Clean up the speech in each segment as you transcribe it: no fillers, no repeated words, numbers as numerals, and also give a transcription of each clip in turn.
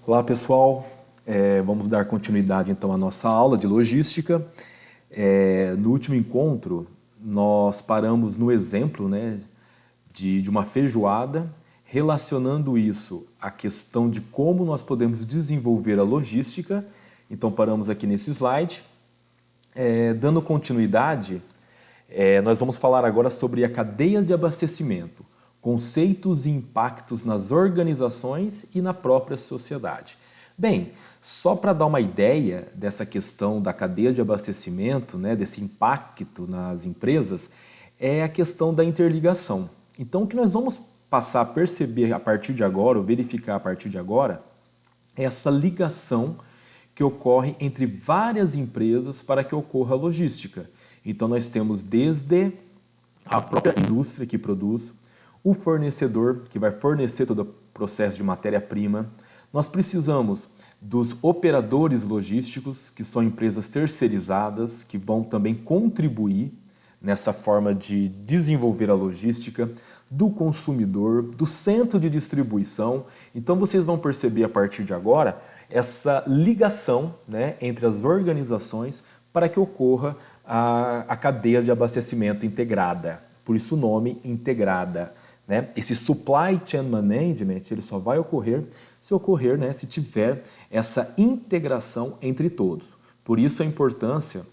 Olá pessoal, vamos dar continuidade então à nossa aula de logística. No último encontro nós paramos no exemplo, né, de uma feijoada, relacionando isso à questão de como nós podemos desenvolver a logística. Então paramos aqui nesse slide. Dando continuidade, nós vamos falar agora sobre a cadeia de abastecimento, conceitos e impactos nas organizações e na própria sociedade. Bem, só para dar uma ideia dessa questão da cadeia de abastecimento, né, desse impacto nas empresas, é a questão da interligação. Então, o que nós vamos passar a perceber a partir de agora, ou verificar a partir de agora, é essa ligação que ocorre entre várias empresas para que ocorra a logística. Então, nós temos desde a própria indústria que produz, o fornecedor, que vai fornecer todo o processo de matéria-prima. Nós precisamos dos operadores logísticos, que são empresas terceirizadas, que vão também contribuir nessa forma de desenvolver a logística, do consumidor, do centro de distribuição. Então, vocês vão perceber a partir de agora essa ligação, né, entre as organizações para que ocorra a cadeia de abastecimento integrada. Por isso o nome integrada. Né? Esse supply chain management ele só vai ocorrer se tiver essa integração entre todos. Por isso a importância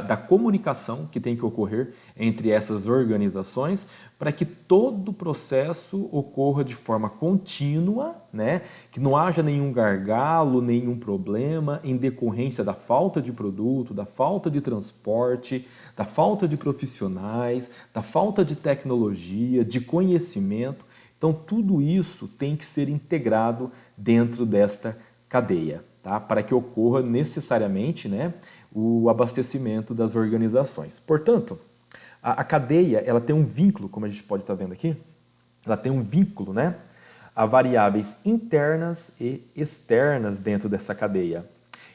da comunicação que tem que ocorrer entre essas organizações para que todo o processo ocorra de forma contínua, né? Que não haja nenhum gargalo, nenhum problema em decorrência da falta de produto, da falta de transporte, da falta de profissionais, da falta de tecnologia, de conhecimento. Então, tudo isso tem que ser integrado dentro desta cadeia, tá? Para que ocorra necessariamente, né, o abastecimento das organizações. Portanto, a cadeia ela tem um vínculo, como a gente pode estar vendo aqui, ela tem um vínculo, né, a variáveis internas e externas dentro dessa cadeia.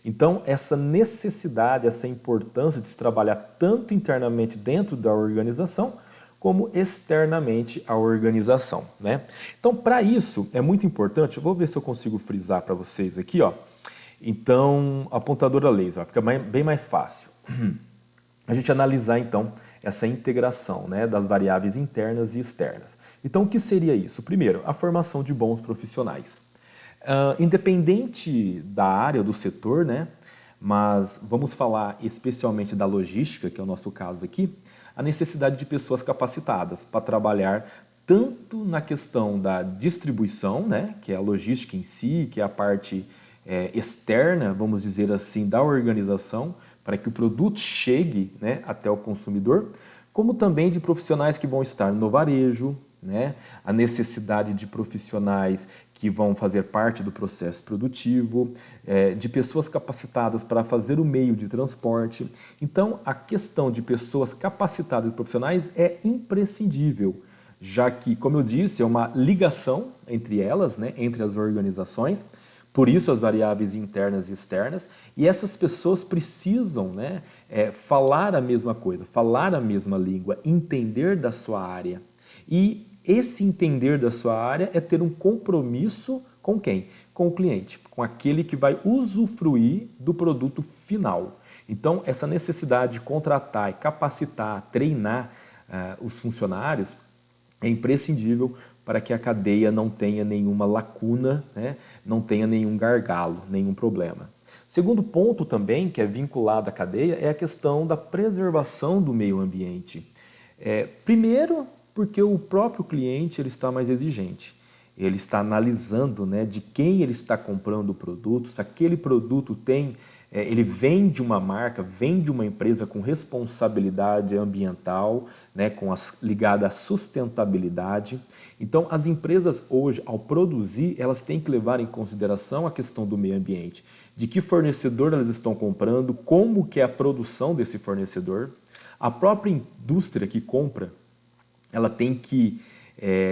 Então, essa necessidade, essa importância de se trabalhar tanto internamente dentro da organização, como externamente à organização, né? Então, para isso, é muito importante, eu vou ver se eu consigo frisar para vocês aqui, ó. Então, apontadora laser, fica bem mais fácil. A gente analisar, então, essa integração, né, das variáveis internas e externas. Então, o que seria isso? Primeiro, a formação de bons profissionais. Independente da área, do setor, né, mas vamos falar especialmente da logística, que é o nosso caso aqui, a necessidade de pessoas capacitadas para trabalhar tanto na questão da distribuição, né, que é a logística em si, que é a parte externa, vamos dizer assim, da organização, para que o produto chegue, né, até o consumidor, como também de profissionais que vão estar no varejo, né, a necessidade de profissionais que vão fazer parte do processo produtivo, de pessoas capacitadas para fazer o meio de transporte. Então, a questão de pessoas capacitadas e profissionais é imprescindível, já que, como eu disse, é uma ligação entre elas, né, entre as organizações. Por isso as variáveis internas e externas, e essas pessoas precisam, né, falar a mesma coisa, falar a mesma língua, entender da sua área. E esse entender da sua área é ter um compromisso com quem? Com o cliente, com aquele que vai usufruir do produto final. Então, essa necessidade de contratar, capacitar, treinar os funcionários é imprescindível para que a cadeia não tenha nenhuma lacuna, né? Não tenha nenhum gargalo, nenhum problema. Segundo ponto também, que é vinculado à cadeia, é a questão da preservação do meio ambiente. Primeiro, porque o próprio cliente ele está mais exigente. Ele está analisando, né, de quem ele está comprando o produto, se aquele produto ele vem de uma marca, vem de uma empresa com responsabilidade ambiental, né, ligada à sustentabilidade. Então, as empresas hoje, ao produzir, elas têm que levar em consideração a questão do meio ambiente, de que fornecedor elas estão comprando, como que é a produção desse fornecedor. A própria indústria que compra, ela tem que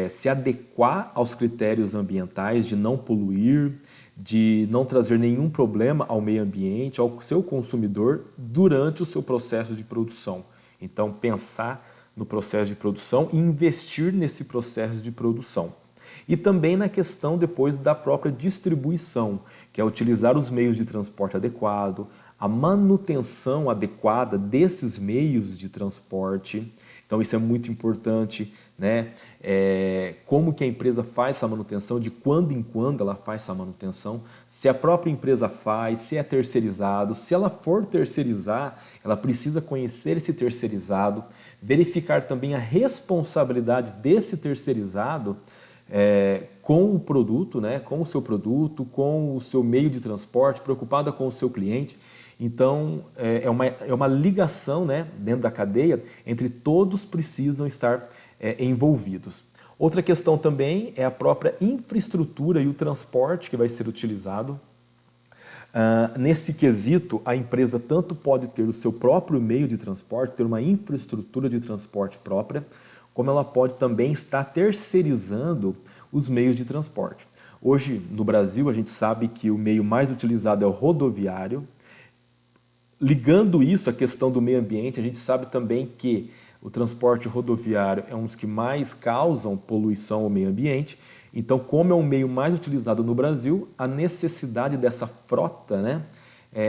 se adequar aos critérios ambientais de não poluir, de não trazer nenhum problema ao meio ambiente, ao seu consumidor, durante o seu processo de produção. Então, pensar no processo de produção e investir nesse processo de produção. E também na questão depois da própria distribuição, que é utilizar os meios de transporte adequado, a manutenção adequada desses meios de transporte. Então isso é muito importante, né? Como que a empresa faz essa manutenção, de quando em quando ela faz essa manutenção, se a própria empresa faz, se é terceirizado, se ela for terceirizar, ela precisa conhecer esse terceirizado, verificar também a responsabilidade desse terceirizado com o produto, né? Com o seu produto, com o seu meio de transporte, preocupada com o seu cliente. Então, é uma ligação, né, dentro da cadeia entre todos precisam estar envolvidos. Outra questão também é a própria infraestrutura e o transporte que vai ser utilizado. Nesse quesito, a empresa tanto pode ter o seu próprio meio de transporte, ter uma infraestrutura de transporte própria, como ela pode também estar terceirizando os meios de transporte. Hoje, no Brasil, a gente sabe que o meio mais utilizado é o rodoviário. Ligando isso à questão do meio ambiente, a gente sabe também que o transporte rodoviário é um dos que mais causam poluição ao meio ambiente. Então, como é o meio mais utilizado no Brasil, a necessidade dessa frota, né,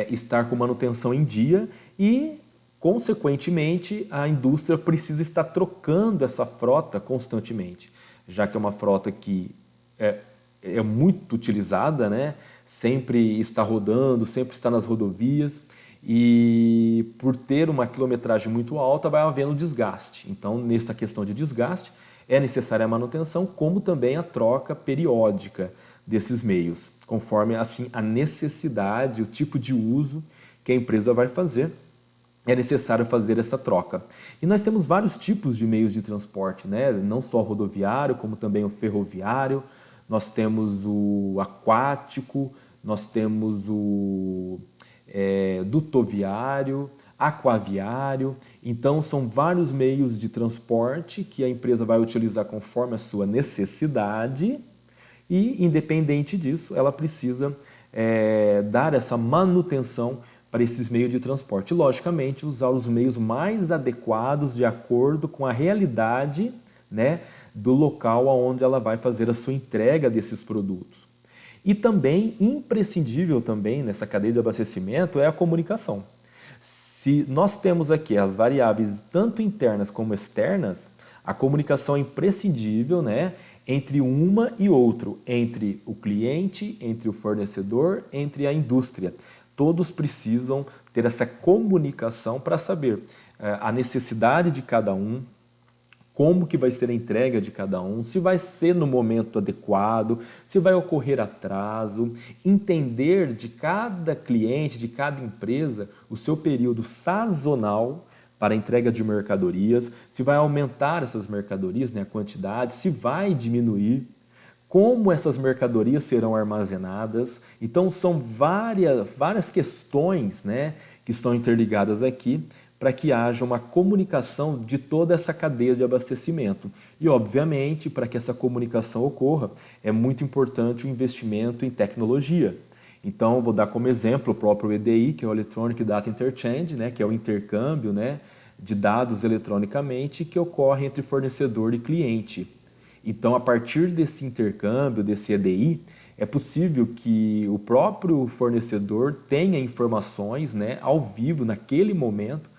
estar com manutenção em dia e, consequentemente, a indústria precisa estar trocando essa frota constantemente, já que é uma frota que é muito utilizada, né, sempre está rodando, sempre está nas rodovias. E por ter uma quilometragem muito alta, vai havendo desgaste. Então, nessa questão de desgaste, é necessária a manutenção, como também a troca periódica desses meios, conforme assim a necessidade, o tipo de uso que a empresa vai fazer, é necessário fazer essa troca. E nós temos vários tipos de meios de transporte, né? Não só o rodoviário, como também o ferroviário, nós temos o aquático, nós temos o dutoviário, aquaviário. Então, são vários meios de transporte que a empresa vai utilizar conforme a sua necessidade e, independente disso, ela precisa dar essa manutenção para esses meios de transporte. Logicamente, usar os meios mais adequados de acordo com a realidade, né, do local onde ela vai fazer a sua entrega desses produtos. E também, imprescindível também nessa cadeia de abastecimento é a comunicação. Se nós temos aqui as variáveis tanto internas como externas, a comunicação é imprescindível, né, entre uma e outro, entre o cliente, entre o fornecedor, entre a indústria. Todos precisam ter essa comunicação para saber a necessidade de cada um, como que vai ser a entrega de cada um, se vai ser no momento adequado, se vai ocorrer atraso, entender de cada cliente, de cada empresa, o seu período sazonal para a entrega de mercadorias, se vai aumentar essas mercadorias, né, a quantidade, se vai diminuir, como essas mercadorias serão armazenadas. Então, são várias questões, né, que são interligadas aqui, para que haja uma comunicação de toda essa cadeia de abastecimento. E, obviamente, para que essa comunicação ocorra, é muito importante o investimento em tecnologia. Então, vou dar como exemplo o próprio EDI, que é o Electronic Data Interchange, né, que é o intercâmbio, né, de dados eletronicamente que ocorre entre fornecedor e cliente. Então, a partir desse intercâmbio, desse EDI, é possível que o próprio fornecedor tenha informações, né, ao vivo, naquele momento,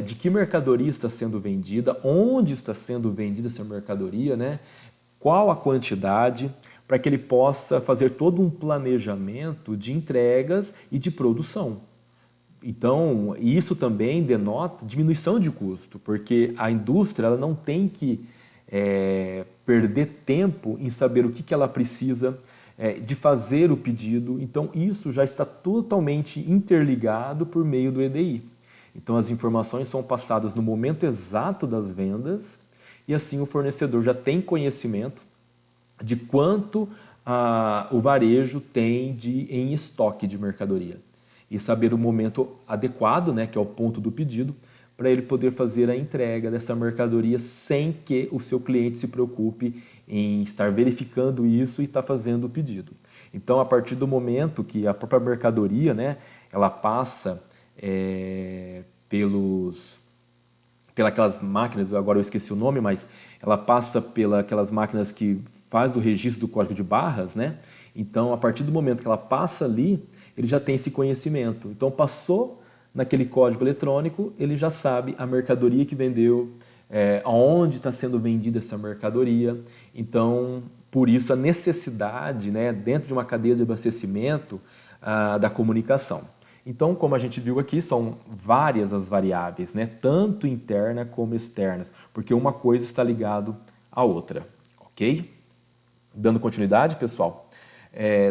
de que mercadoria está sendo vendida, onde está sendo vendida essa mercadoria, né? Qual a quantidade, para que ele possa fazer todo um planejamento de entregas e de produção. Então, isso também denota diminuição de custo, porque a indústria ela não tem que perder tempo em saber o que ela precisa de fazer o pedido. Então, isso já está totalmente interligado por meio do EDI. Então, as informações são passadas no momento exato das vendas e assim o fornecedor já tem conhecimento de quanto o varejo tem em estoque de mercadoria e saber o momento adequado, né, que é o ponto do pedido, para ele poder fazer a entrega dessa mercadoria sem que o seu cliente se preocupe em estar verificando isso e estar fazendo o pedido. Então, a partir do momento que a própria mercadoria, né, ela passa pelas máquinas, agora eu esqueci o nome, mas ela passa pelas máquinas que faz o registro do código de barras, né? Então, a partir do momento que ela passa ali, ele já tem esse conhecimento. Então, passou naquele código eletrônico, ele já sabe a mercadoria que vendeu, aonde está sendo vendida essa mercadoria. Então, por isso a necessidade, né, dentro de uma cadeia de abastecimento, da comunicação. Então, como a gente viu aqui, são várias as variáveis, né, tanto interna como externas, porque uma coisa está ligada à outra, ok? Dando continuidade, pessoal,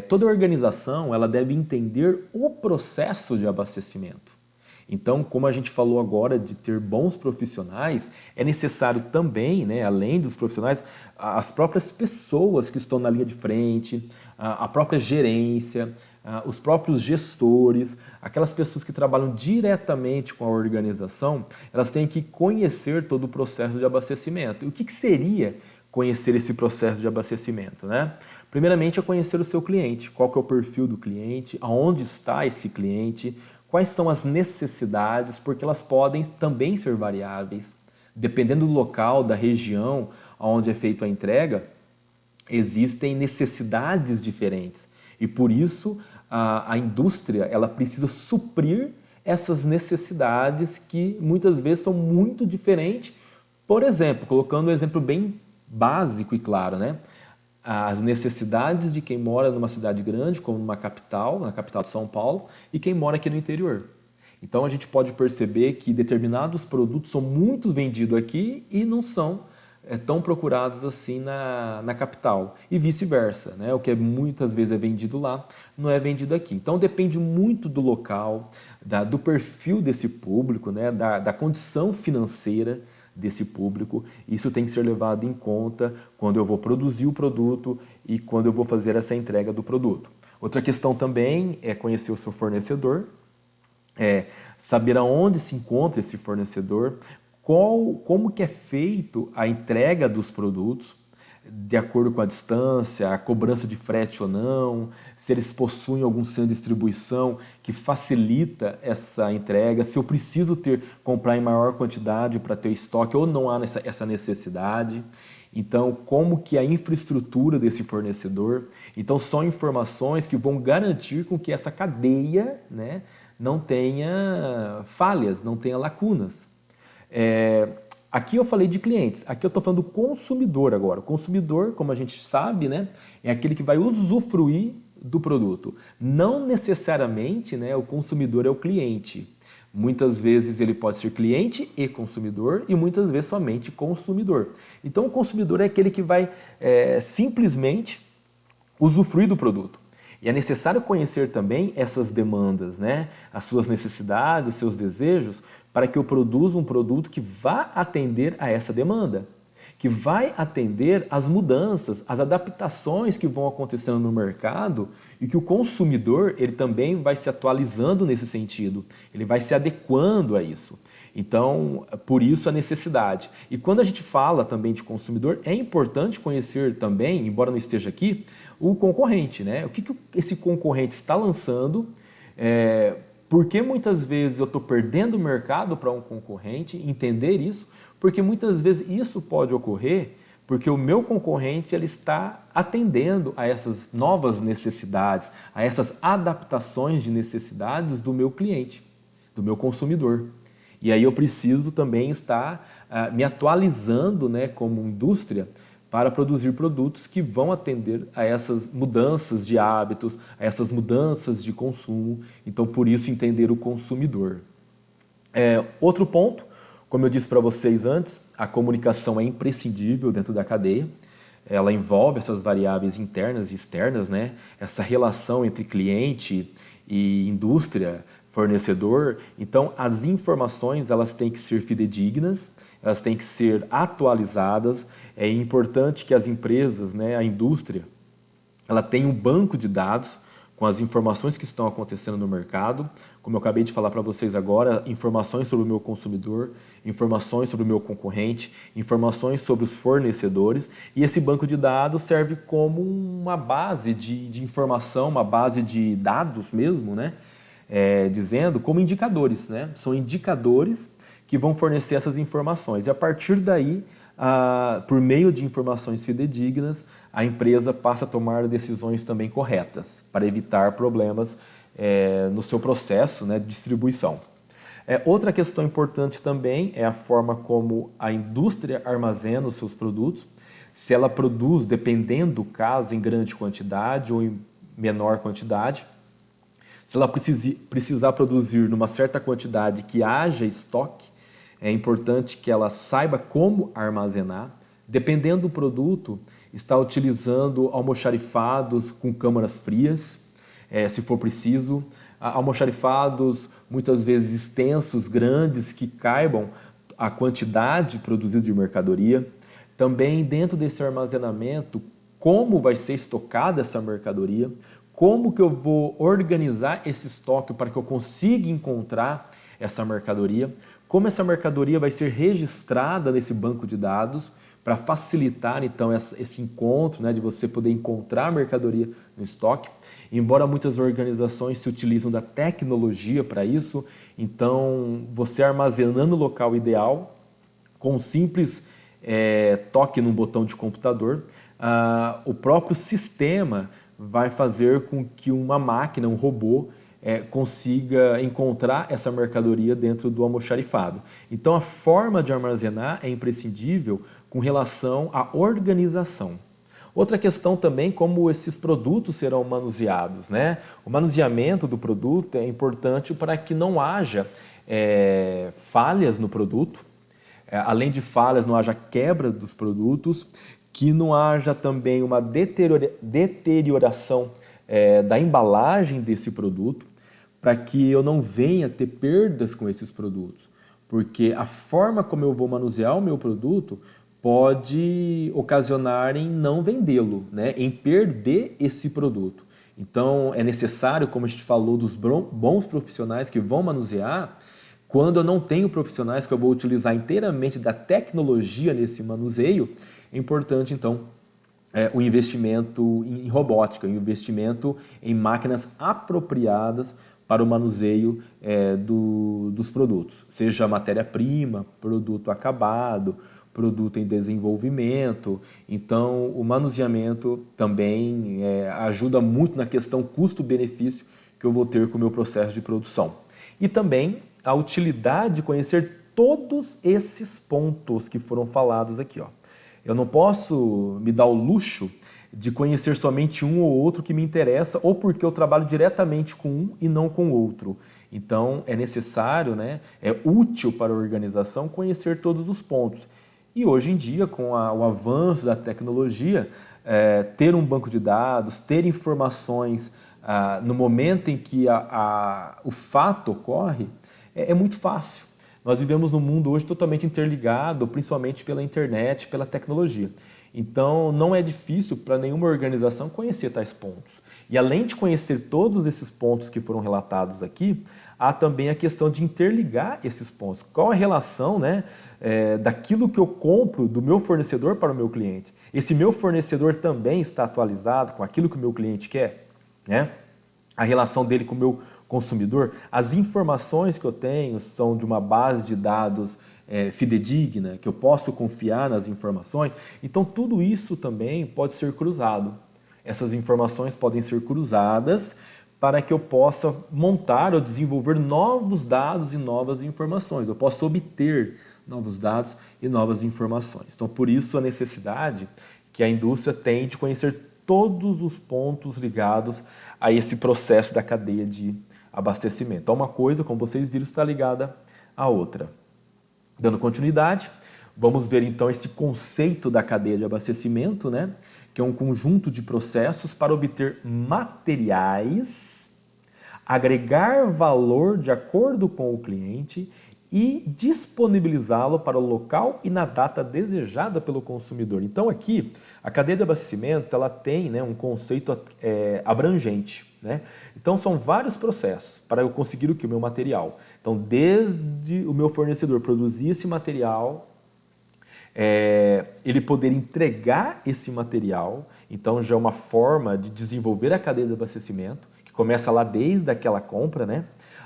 toda organização ela deve entender o processo de abastecimento. Então, como a gente falou agora de ter bons profissionais, é necessário também, né, além dos profissionais, as próprias pessoas que estão na linha de frente, a própria gerência, os próprios gestores, aquelas pessoas que trabalham diretamente com a organização, elas têm que conhecer todo o processo de abastecimento. E o que seria conhecer esse processo de abastecimento, né? Primeiramente é conhecer o seu cliente, qual que é o perfil do cliente, aonde está esse cliente, quais são as necessidades, porque elas podem também ser variáveis. Dependendo do local, da região onde é feita a entrega, existem necessidades diferentes. E por isso a indústria ela precisa suprir essas necessidades que muitas vezes são muito diferentes. Por exemplo, colocando um exemplo bem básico e claro, né? As necessidades de quem mora numa cidade grande, como numa capital, na capital de São Paulo, e quem mora aqui no interior. Então a gente pode perceber que determinados produtos são muito vendidos aqui e não são tão procurados assim na capital. E vice-versa, né? O que muitas vezes é vendido lá, não é vendido aqui. Então depende muito do local, do perfil desse público, né? Da condição financeira desse público. Isso tem que ser levado em conta quando eu vou produzir o produto e quando eu vou fazer essa entrega do produto. Outra questão também é conhecer o seu fornecedor, saber aonde se encontra esse fornecedor, como que é feito a entrega dos produtos, de acordo com a distância, a cobrança de frete ou não, se eles possuem algum centro de distribuição que facilita essa entrega, se eu preciso comprar em maior quantidade para ter estoque ou não há essa necessidade. Então, como que a infraestrutura desse fornecedor. Então, são informações que vão garantir com que essa cadeia, né, não tenha falhas, não tenha lacunas. Aqui eu falei de clientes, aqui eu estou falando do consumidor agora. O consumidor, como a gente sabe, né, é aquele que vai usufruir do produto. Não necessariamente, né, o consumidor é o cliente. Muitas vezes ele pode ser cliente e consumidor e muitas vezes somente consumidor. Então o consumidor é aquele que vai simplesmente usufruir do produto. E é necessário conhecer também essas demandas, né, as suas necessidades, os seus desejos, para que eu produza um produto que vá atender a essa demanda, que vai atender às mudanças, às adaptações que vão acontecendo no mercado e que o consumidor ele também vai se atualizando nesse sentido, ele vai se adequando a isso. Então, por isso a necessidade. E quando a gente fala também de consumidor, é importante conhecer também, embora não esteja aqui, o concorrente, né? O que esse concorrente está lançando, porque muitas vezes eu estou perdendo o mercado para um concorrente, entender isso, porque muitas vezes isso pode ocorrer porque o meu concorrente ele está atendendo a essas novas necessidades, a essas adaptações de necessidades do meu cliente, do meu consumidor. E aí eu preciso também estar me atualizando, né, como indústria para produzir produtos que vão atender a essas mudanças de hábitos, a essas mudanças de consumo. Então, por isso, entender o consumidor. Outro ponto, como eu disse para vocês antes, a comunicação é imprescindível dentro da cadeia. Ela envolve essas variáveis internas e externas, né? Essa relação entre cliente e indústria, fornecedor. Então, as informações elas têm que ser fidedignas, elas têm que ser atualizadas. É importante que as empresas, né, a indústria, ela tenha um banco de dados com as informações que estão acontecendo no mercado. Como eu acabei de falar para vocês agora, informações sobre o meu consumidor, informações sobre o meu concorrente, informações sobre os fornecedores. E esse banco de dados serve como uma base de informação, uma base de dados mesmo, né? Dizendo como indicadores, né? São indicadores que vão fornecer essas informações. E a partir daí, por meio de informações fidedignas, a empresa passa a tomar decisões também corretas, para evitar problemas no seu processo, né, de distribuição. Outra questão importante também é a forma como a indústria armazena os seus produtos. Se ela produz, dependendo do caso, em grande quantidade ou em menor quantidade. Se ela precisar produzir numa certa quantidade que haja estoque, é importante que ela saiba como armazenar. Dependendo do produto, está utilizando almoxarifados com câmaras frias, se for preciso. Almoxarifados muitas vezes extensos, grandes, que caibam a quantidade produzida de mercadoria. Também dentro desse armazenamento, como vai ser estocada essa mercadoria, como que eu vou organizar esse estoque para que eu consiga encontrar essa mercadoria, como essa mercadoria vai ser registrada nesse banco de dados para facilitar então esse encontro, né, de você poder encontrar a mercadoria no estoque. Embora muitas organizações se utilizam da tecnologia para isso, então você armazenando no local ideal, com um simples toque num botão de computador, o próprio sistema vai fazer com que uma máquina, um robô, consiga encontrar essa mercadoria dentro do almoxarifado. Então a forma de armazenar é imprescindível com relação à organização. Outra questão também, como esses produtos serão manuseados, né? O manuseamento do produto é importante para que não haja falhas no produto, além de falhas, não haja quebra dos produtos, que não haja também uma deterioração da embalagem desse produto, para que eu não venha ter perdas com esses produtos. Porque a forma como eu vou manusear o meu produto pode ocasionar em não vendê-lo, né? Em perder esse produto. Então é necessário, como a gente falou, dos bons profissionais que vão manusear. Quando eu não tenho profissionais que eu vou utilizar inteiramente da tecnologia nesse manuseio, é importante então o investimento em robótica, o investimento em máquinas apropriadas para o manuseio dos produtos, seja matéria-prima, produto acabado, produto em desenvolvimento. Então, o manuseamento também ajuda muito na questão custo-benefício que eu vou ter com o meu processo de produção. E também a utilidade de conhecer todos esses pontos que foram falados aqui, ó. Eu não posso me dar o luxo de conhecer somente um ou outro que me interessa, ou porque eu trabalho diretamente com um e não com outro. Então, é necessário, né, é útil para a organização conhecer todos os pontos. E hoje em dia, com o avanço da tecnologia, ter um banco de dados, ter informações no momento em que o fato ocorre, é muito fácil. Nós vivemos num mundo hoje totalmente interligado, principalmente pela internet, pela tecnologia. Então, não é difícil para nenhuma organização conhecer tais pontos. E além de conhecer todos esses pontos que foram relatados aqui, há também a questão de interligar esses pontos. Qual a relação, né, daquilo que eu compro do meu fornecedor para o meu cliente? Esse meu fornecedor também está atualizado com aquilo que o meu cliente quer, né? A relação dele com o meu consumidor, as informações que eu tenho são de uma base de dados fidedigna, que eu posso confiar nas informações. Então, tudo isso também pode ser cruzado. Essas informações podem ser cruzadas para que eu possa montar ou desenvolver novos dados e novas informações. Eu posso obter novos dados e novas informações. Então, por isso a necessidade que a indústria tem de conhecer todos os pontos ligados a esse processo da cadeia de abastecimento. Então, uma coisa, como vocês viram, está ligada à outra. Dando continuidade, vamos ver então esse conceito da cadeia de abastecimento, né? Que é um conjunto de processos para obter materiais, agregar valor de acordo com o cliente e disponibilizá-lo para o local e na data desejada pelo consumidor. Então aqui, a cadeia de abastecimento ela tem, né, um conceito abrangente, né? Então são vários processos para eu conseguir o que? O meu material. Então desde o meu fornecedor produzir esse material, ele poder entregar esse material, então já é uma forma de desenvolver a cadeia de abastecimento, que começa lá desde aquela compra, né?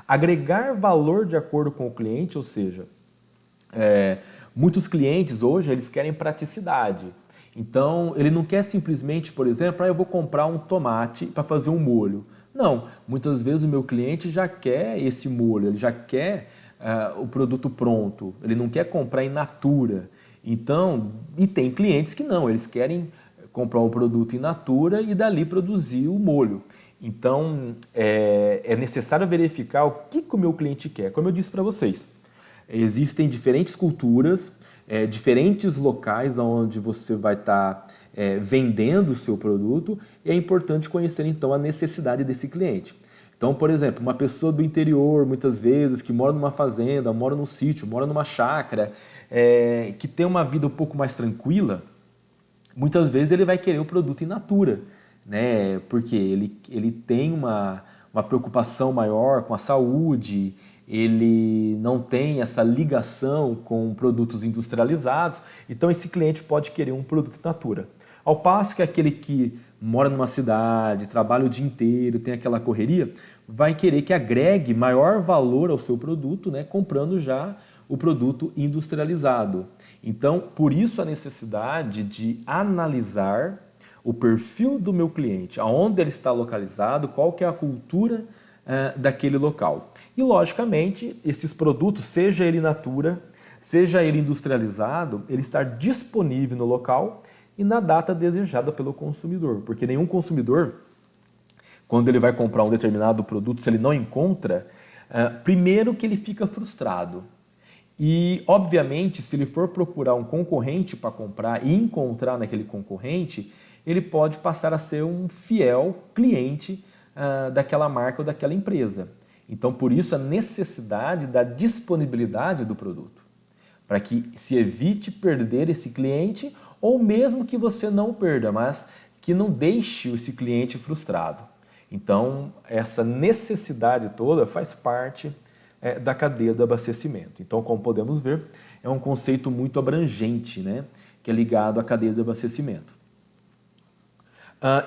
Agregar valor de acordo com o cliente, ou seja, Muitos clientes hoje, eles querem praticidade. Então, ele não quer simplesmente, por exemplo, eu vou comprar um tomate para fazer um molho. Não, muitas vezes o meu cliente já quer esse molho, ele já quer o produto pronto, ele não quer comprar in natura. Então, e tem clientes que não, eles querem comprar o produto in natura e dali produzir o molho. Então, é necessário verificar o que o meu cliente quer. Como eu disse para vocês, existem diferentes culturas, diferentes locais onde você vai estar vendendo o seu produto e é importante conhecer então a necessidade desse cliente. Então, por exemplo, uma pessoa do interior, muitas vezes, que mora numa fazenda, mora num sítio, mora numa chácara, que tem uma vida um pouco mais tranquila, muitas vezes ele vai querer o produto in natura, né? Porque ele tem uma preocupação maior com a saúde, ele não tem essa ligação com produtos industrializados, então esse cliente pode querer um produto in natura. Ao passo que aquele que mora numa cidade, trabalha o dia inteiro, tem aquela correria, vai querer que agregue maior valor ao seu produto, né, comprando já o produto industrializado. Então, por isso a necessidade de analisar o perfil do meu cliente, aonde ele está localizado, qual que é a cultura daquele local. E, logicamente, esses produtos, seja ele in natura, seja ele industrializado, ele estar disponível no local e na data desejada pelo consumidor. Porque nenhum consumidor, quando ele vai comprar um determinado produto, se ele não encontra, primeiro que ele fica frustrado. E, obviamente, se ele for procurar um concorrente para comprar e encontrar naquele concorrente, ele pode passar a ser um fiel cliente daquela marca ou daquela empresa. Então, por isso, a necessidade da disponibilidade do produto, para que se evite perder esse cliente ou mesmo que você não perda, mas que não deixe esse cliente frustrado. Então, essa necessidade toda faz parte da cadeia do abastecimento. Então, como podemos ver, é um conceito muito abrangente, né, que é ligado à cadeia de abastecimento.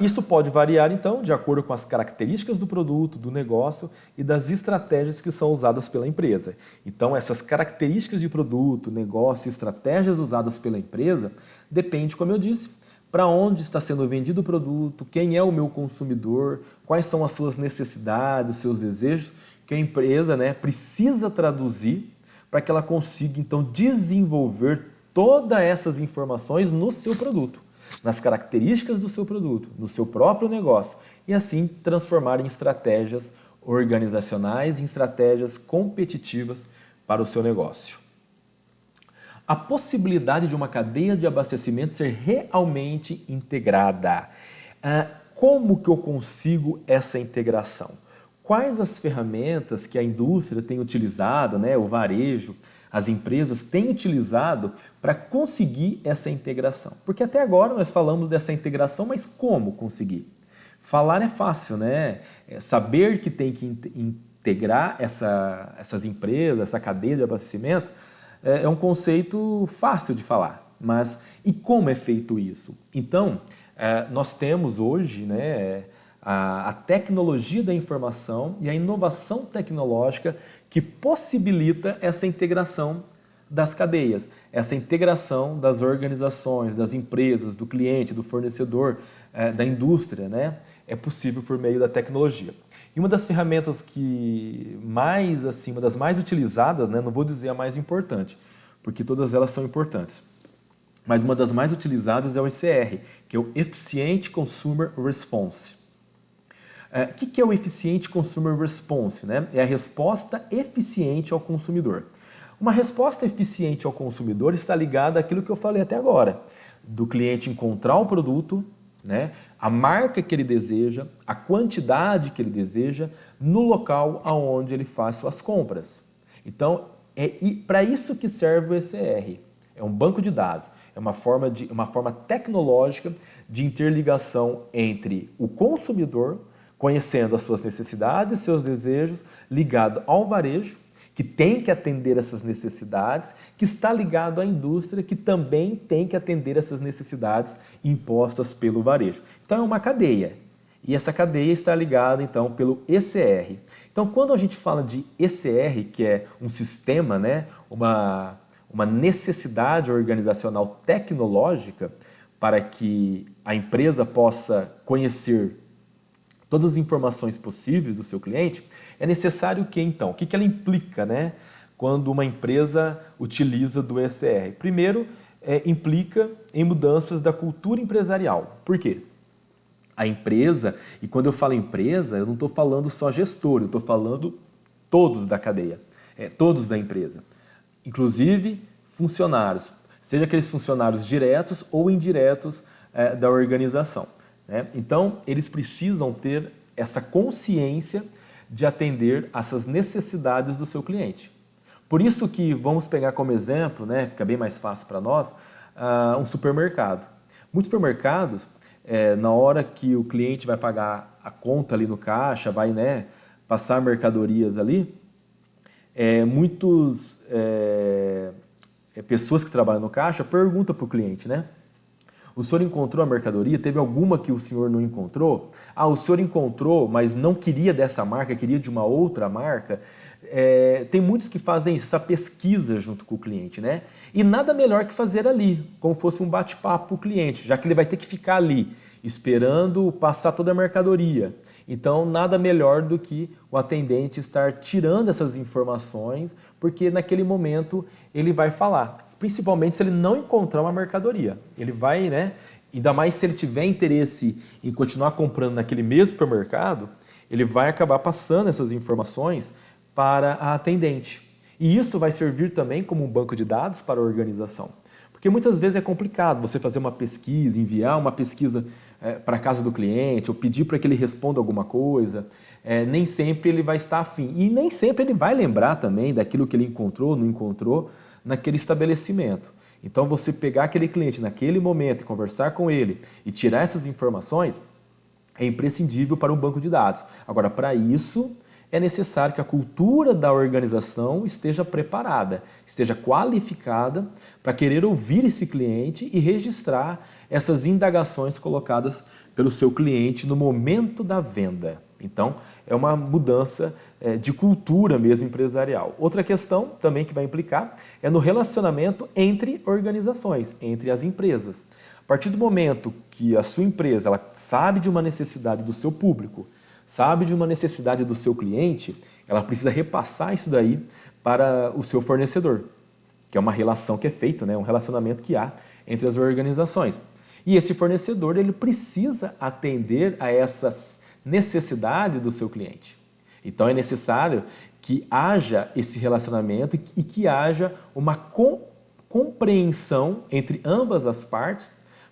Isso pode variar, então, de acordo com as características do produto, do negócio e das estratégias que são usadas pela empresa. Então, essas características de produto, negócio e estratégias usadas pela empresa depende, como eu disse, para onde está sendo vendido o produto, quem é o meu consumidor, quais são as suas necessidades, os seus desejos, que a empresa, né, precisa traduzir para que ela consiga, então, desenvolver todas essas informações no seu produto, nas características do seu produto, no seu próprio negócio, e assim transformar em estratégias organizacionais, em estratégias competitivas para o seu negócio. A possibilidade de uma cadeia de abastecimento ser realmente integrada. Como que eu consigo essa integração? Quais as ferramentas que a indústria tem utilizado, né, o varejo, as empresas têm utilizado para conseguir essa integração? Porque até agora nós falamos dessa integração, mas como conseguir? Falar é fácil, né? Saber que tem que integrar essas empresas, essa cadeia de abastecimento, é um conceito fácil de falar. Mas e como é feito isso? Então, nós temos hoje, né, a tecnologia da informação e a inovação tecnológica que possibilita essa integração das cadeias, essa integração das organizações, das empresas, do cliente, do fornecedor, da indústria, né? É possível por meio da tecnologia. E uma das ferramentas uma das mais utilizadas, né? Não vou dizer a mais importante, porque todas elas são importantes, mas uma das mais utilizadas é o ECR, que é o Efficient Consumer Response. O que é o Efficient Consumer Response? Né? É a resposta eficiente ao consumidor. Uma resposta eficiente ao consumidor está ligada àquilo que eu falei até agora, do cliente encontrar o produto, né, a marca que ele deseja, a quantidade que ele deseja, no local onde ele faz suas compras. Então, é para isso que serve o ECR. É um banco de dados, é uma forma tecnológica de interligação entre o consumidor, conhecendo as suas necessidades, seus desejos, ligado ao varejo, que tem que atender essas necessidades, que está ligado à indústria, que também tem que atender essas necessidades impostas pelo varejo. Então é uma cadeia, e essa cadeia está ligada então pelo ECR. Então quando a gente fala de ECR, que é um sistema, né, uma necessidade organizacional tecnológica para que a empresa possa conhecer todas as informações possíveis do seu cliente, é necessário que, então, o que ela implica, né, quando uma empresa utiliza do ECR? Primeiro, implica em mudanças da cultura empresarial. Por quê? A empresa, e quando eu falo empresa, eu não estou falando só gestor, eu estou falando todos da cadeia, todos da empresa, inclusive funcionários, seja aqueles funcionários diretos ou indiretos da organização, né? Então, eles precisam ter essa consciência de atender essas necessidades do seu cliente. Por isso que vamos pegar como exemplo, né, fica bem mais fácil para nós, um supermercado. Muitos supermercados, na hora que o cliente vai pagar a conta ali no caixa, vai, né, passar mercadorias ali, pessoas que trabalham no caixa perguntam para o cliente, né? O senhor encontrou a mercadoria? Teve alguma que o senhor não encontrou? Ah, o senhor encontrou, mas não queria dessa marca, queria de uma outra marca. Tem muitos que fazem isso, essa pesquisa junto com o cliente, né? E nada melhor que fazer ali, como fosse um bate-papo para o cliente, já que ele vai ter que ficar ali, esperando passar toda a mercadoria. Então, nada melhor do que o atendente estar tirando essas informações, porque naquele momento ele vai falar. Principalmente se ele não encontrar uma mercadoria. Ele vai, né? Ainda mais se ele tiver interesse em continuar comprando naquele mesmo supermercado, ele vai acabar passando essas informações para a atendente. E isso vai servir também como um banco de dados para a organização. Porque muitas vezes é complicado você fazer uma pesquisa, enviar uma pesquisa para a casa do cliente, ou pedir para que ele responda alguma coisa. Nem sempre ele vai estar afim. E nem sempre ele vai lembrar também daquilo que ele encontrou, não encontrou, naquele estabelecimento. Então, você pegar aquele cliente naquele momento e conversar com ele e tirar essas informações é imprescindível para um banco de dados. Agora, para isso, é necessário que a cultura da organização esteja preparada, esteja qualificada para querer ouvir esse cliente e registrar essas indagações colocadas pelo seu cliente no momento da venda. Então, é uma mudança de cultura mesmo empresarial. Outra questão também que vai implicar é no relacionamento entre organizações, entre as empresas. A partir do momento que a sua empresa ela sabe de uma necessidade do seu público, sabe de uma necessidade do seu cliente, ela precisa repassar isso daí para o seu fornecedor, que é uma relação que é feita, né? Um relacionamento que há entre as organizações. E esse fornecedor ele precisa atender a essas necessidades do seu cliente. Então é necessário que haja esse relacionamento e que haja uma compreensão entre ambas as partes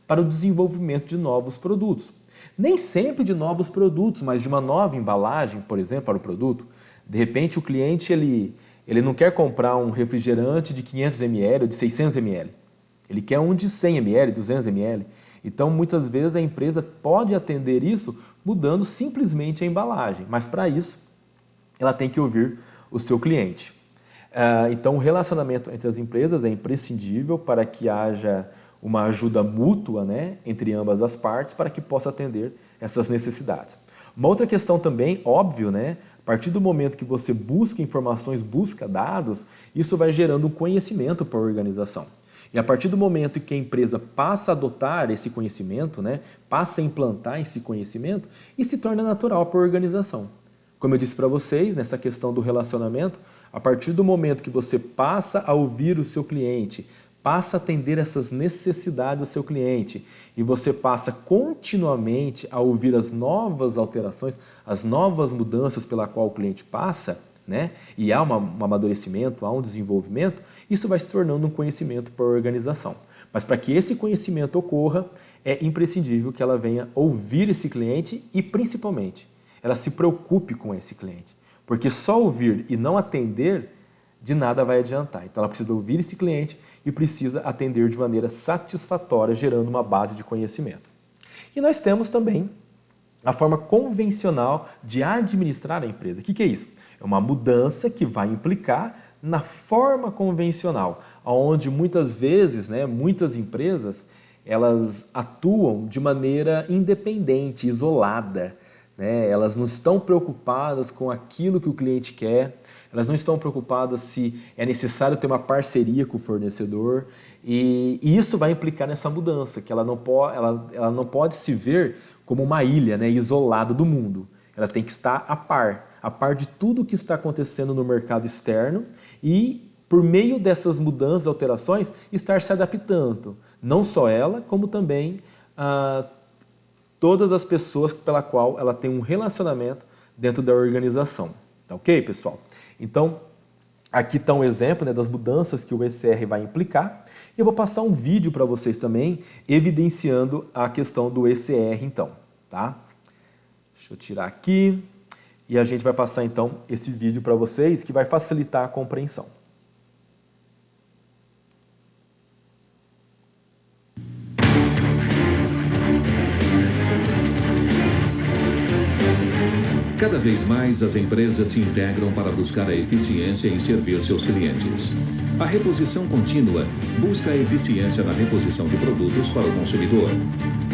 para o desenvolvimento de novos produtos. Nem sempre de novos produtos, mas de uma nova embalagem, por exemplo, para o produto. De repente o cliente ele não quer comprar um refrigerante de 500 ml ou de 600 ml. Ele quer um de 100 ml, 200 ml. Então, muitas vezes a empresa pode atender isso mudando simplesmente a embalagem, mas para isso ela tem que ouvir o seu cliente. Então, o relacionamento entre as empresas é imprescindível para que haja uma ajuda mútua, né, entre ambas as partes para que possa atender essas necessidades. Uma outra questão também, óbvio, né, a partir do momento que você busca informações, busca dados, isso vai gerando um conhecimento para a organização. E a partir do momento que a empresa passa a adotar esse conhecimento, né, passa a implantar esse conhecimento, isso se torna natural para a organização. Como eu disse para vocês, nessa questão do relacionamento, a partir do momento que você passa a ouvir o seu cliente, passa a atender essas necessidades do seu cliente e você passa continuamente a ouvir as novas alterações, as novas mudanças pela qual o cliente passa, né? E há um amadurecimento, há um desenvolvimento, isso vai se tornando um conhecimento para a organização. Mas para que esse conhecimento ocorra, é imprescindível que ela venha ouvir esse cliente e, principalmente, ela se preocupe com esse cliente. Porque só ouvir e não atender, de nada vai adiantar. Então ela precisa ouvir esse cliente e precisa atender de maneira satisfatória, gerando uma base de conhecimento. E nós temos também a forma convencional de administrar a empresa. O que é isso? É uma mudança que vai implicar na forma convencional, onde muitas vezes, né, muitas empresas, elas atuam de maneira independente, isolada, né? Elas não estão preocupadas com aquilo que o cliente quer, elas não estão preocupadas se é necessário ter uma parceria com o fornecedor, e isso vai implicar nessa mudança, que ela não pode se ver como uma ilha, né, isolada do mundo. Ela tem que estar a par de tudo o que está acontecendo no mercado externo e, por meio dessas mudanças, alterações, estar se adaptando. Não só ela, como também todas as pessoas pela qual ela tem um relacionamento dentro da organização. Tá ok, pessoal? Então, aqui está um exemplo, né, das mudanças que o ECR vai implicar. E eu vou passar um vídeo para vocês também, evidenciando a questão do ECR, então. Tá? Deixa eu tirar aqui. E a gente vai passar, então, esse vídeo para vocês, que vai facilitar a compreensão. Cada vez mais as empresas se integram para buscar a eficiência em servir seus clientes. A reposição contínua busca a eficiência na reposição de produtos para o consumidor.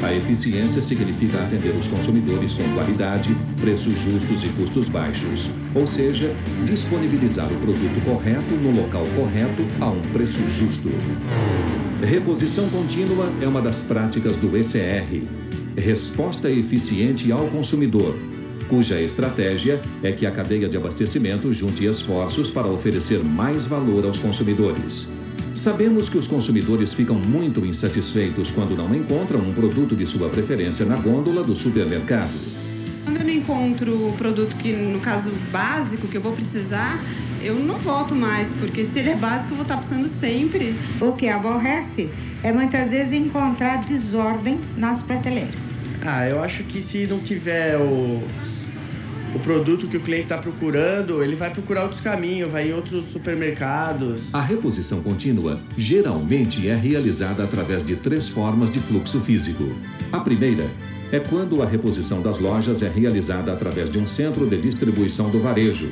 A eficiência significa atender os consumidores com qualidade, preços justos e custos baixos. Ou seja, disponibilizar o produto correto no local correto a um preço justo. Reposição contínua é uma das práticas do ECR. Resposta eficiente ao consumidor, cuja estratégia é que a cadeia de abastecimento junte esforços para oferecer mais valor aos consumidores. Sabemos que os consumidores ficam muito insatisfeitos quando não encontram um produto de sua preferência na gôndola do supermercado. Quando eu não encontro o produto que, no caso, básico, que eu vou precisar, eu não volto mais, porque se ele é básico, eu vou estar precisando sempre. O que aborrece é muitas vezes encontrar desordem nas prateleiras. Eu acho que se não tiver o produto que o cliente está procurando, ele vai procurar outros caminhos, vai em outros supermercados. A reposição contínua geralmente é realizada através de 3 formas de fluxo físico. A primeira é quando a reposição das lojas é realizada através de um centro de distribuição do varejo.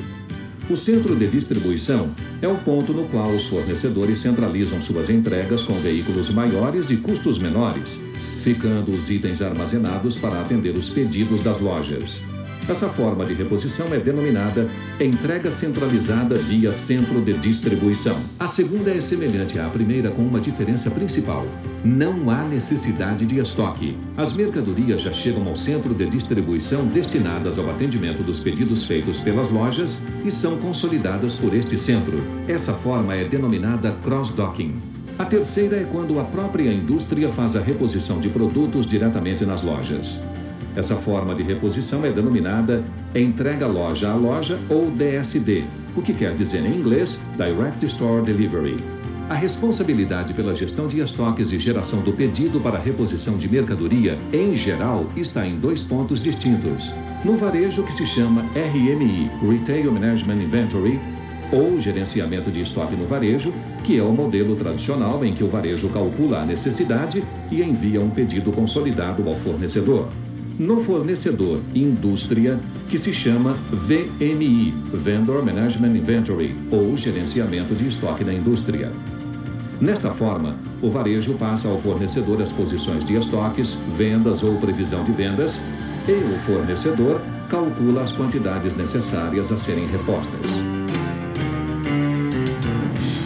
O centro de distribuição é o ponto no qual os fornecedores centralizam suas entregas com veículos maiores e custos menores, ficando os itens armazenados para atender os pedidos das lojas. Essa forma de reposição é denominada entrega centralizada via centro de distribuição. A segunda é semelhante à primeira com uma diferença principal. Não há necessidade de estoque. As mercadorias já chegam ao centro de distribuição destinadas ao atendimento dos pedidos feitos pelas lojas e são consolidadas por este centro. Essa forma é denominada cross-docking. A terceira é quando a própria indústria faz a reposição de produtos diretamente nas lojas. Essa forma de reposição é denominada entrega loja a loja ou DSD, o que quer dizer em inglês Direct Store Delivery. A responsabilidade pela gestão de estoques e geração do pedido para reposição de mercadoria, em geral, está em 2 pontos distintos. No varejo, que se chama RMI, Retail Management Inventory, ou gerenciamento de estoque no varejo, que é o modelo tradicional em que o varejo calcula a necessidade e envia um pedido consolidado ao fornecedor. No fornecedor indústria, que se chama VMI, Vendor Management Inventory, ou gerenciamento de estoque na indústria. Nesta forma, o varejo passa ao fornecedor as posições de estoques, vendas ou previsão de vendas, e o fornecedor calcula as quantidades necessárias a serem repostas.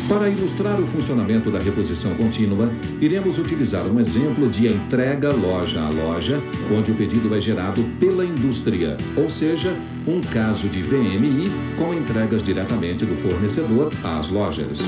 Para ilustrar o funcionamento da reposição contínua, iremos utilizar um exemplo de entrega loja a loja, onde o pedido é gerado pela indústria, ou seja, um caso de VMI com entregas diretamente do fornecedor às lojas.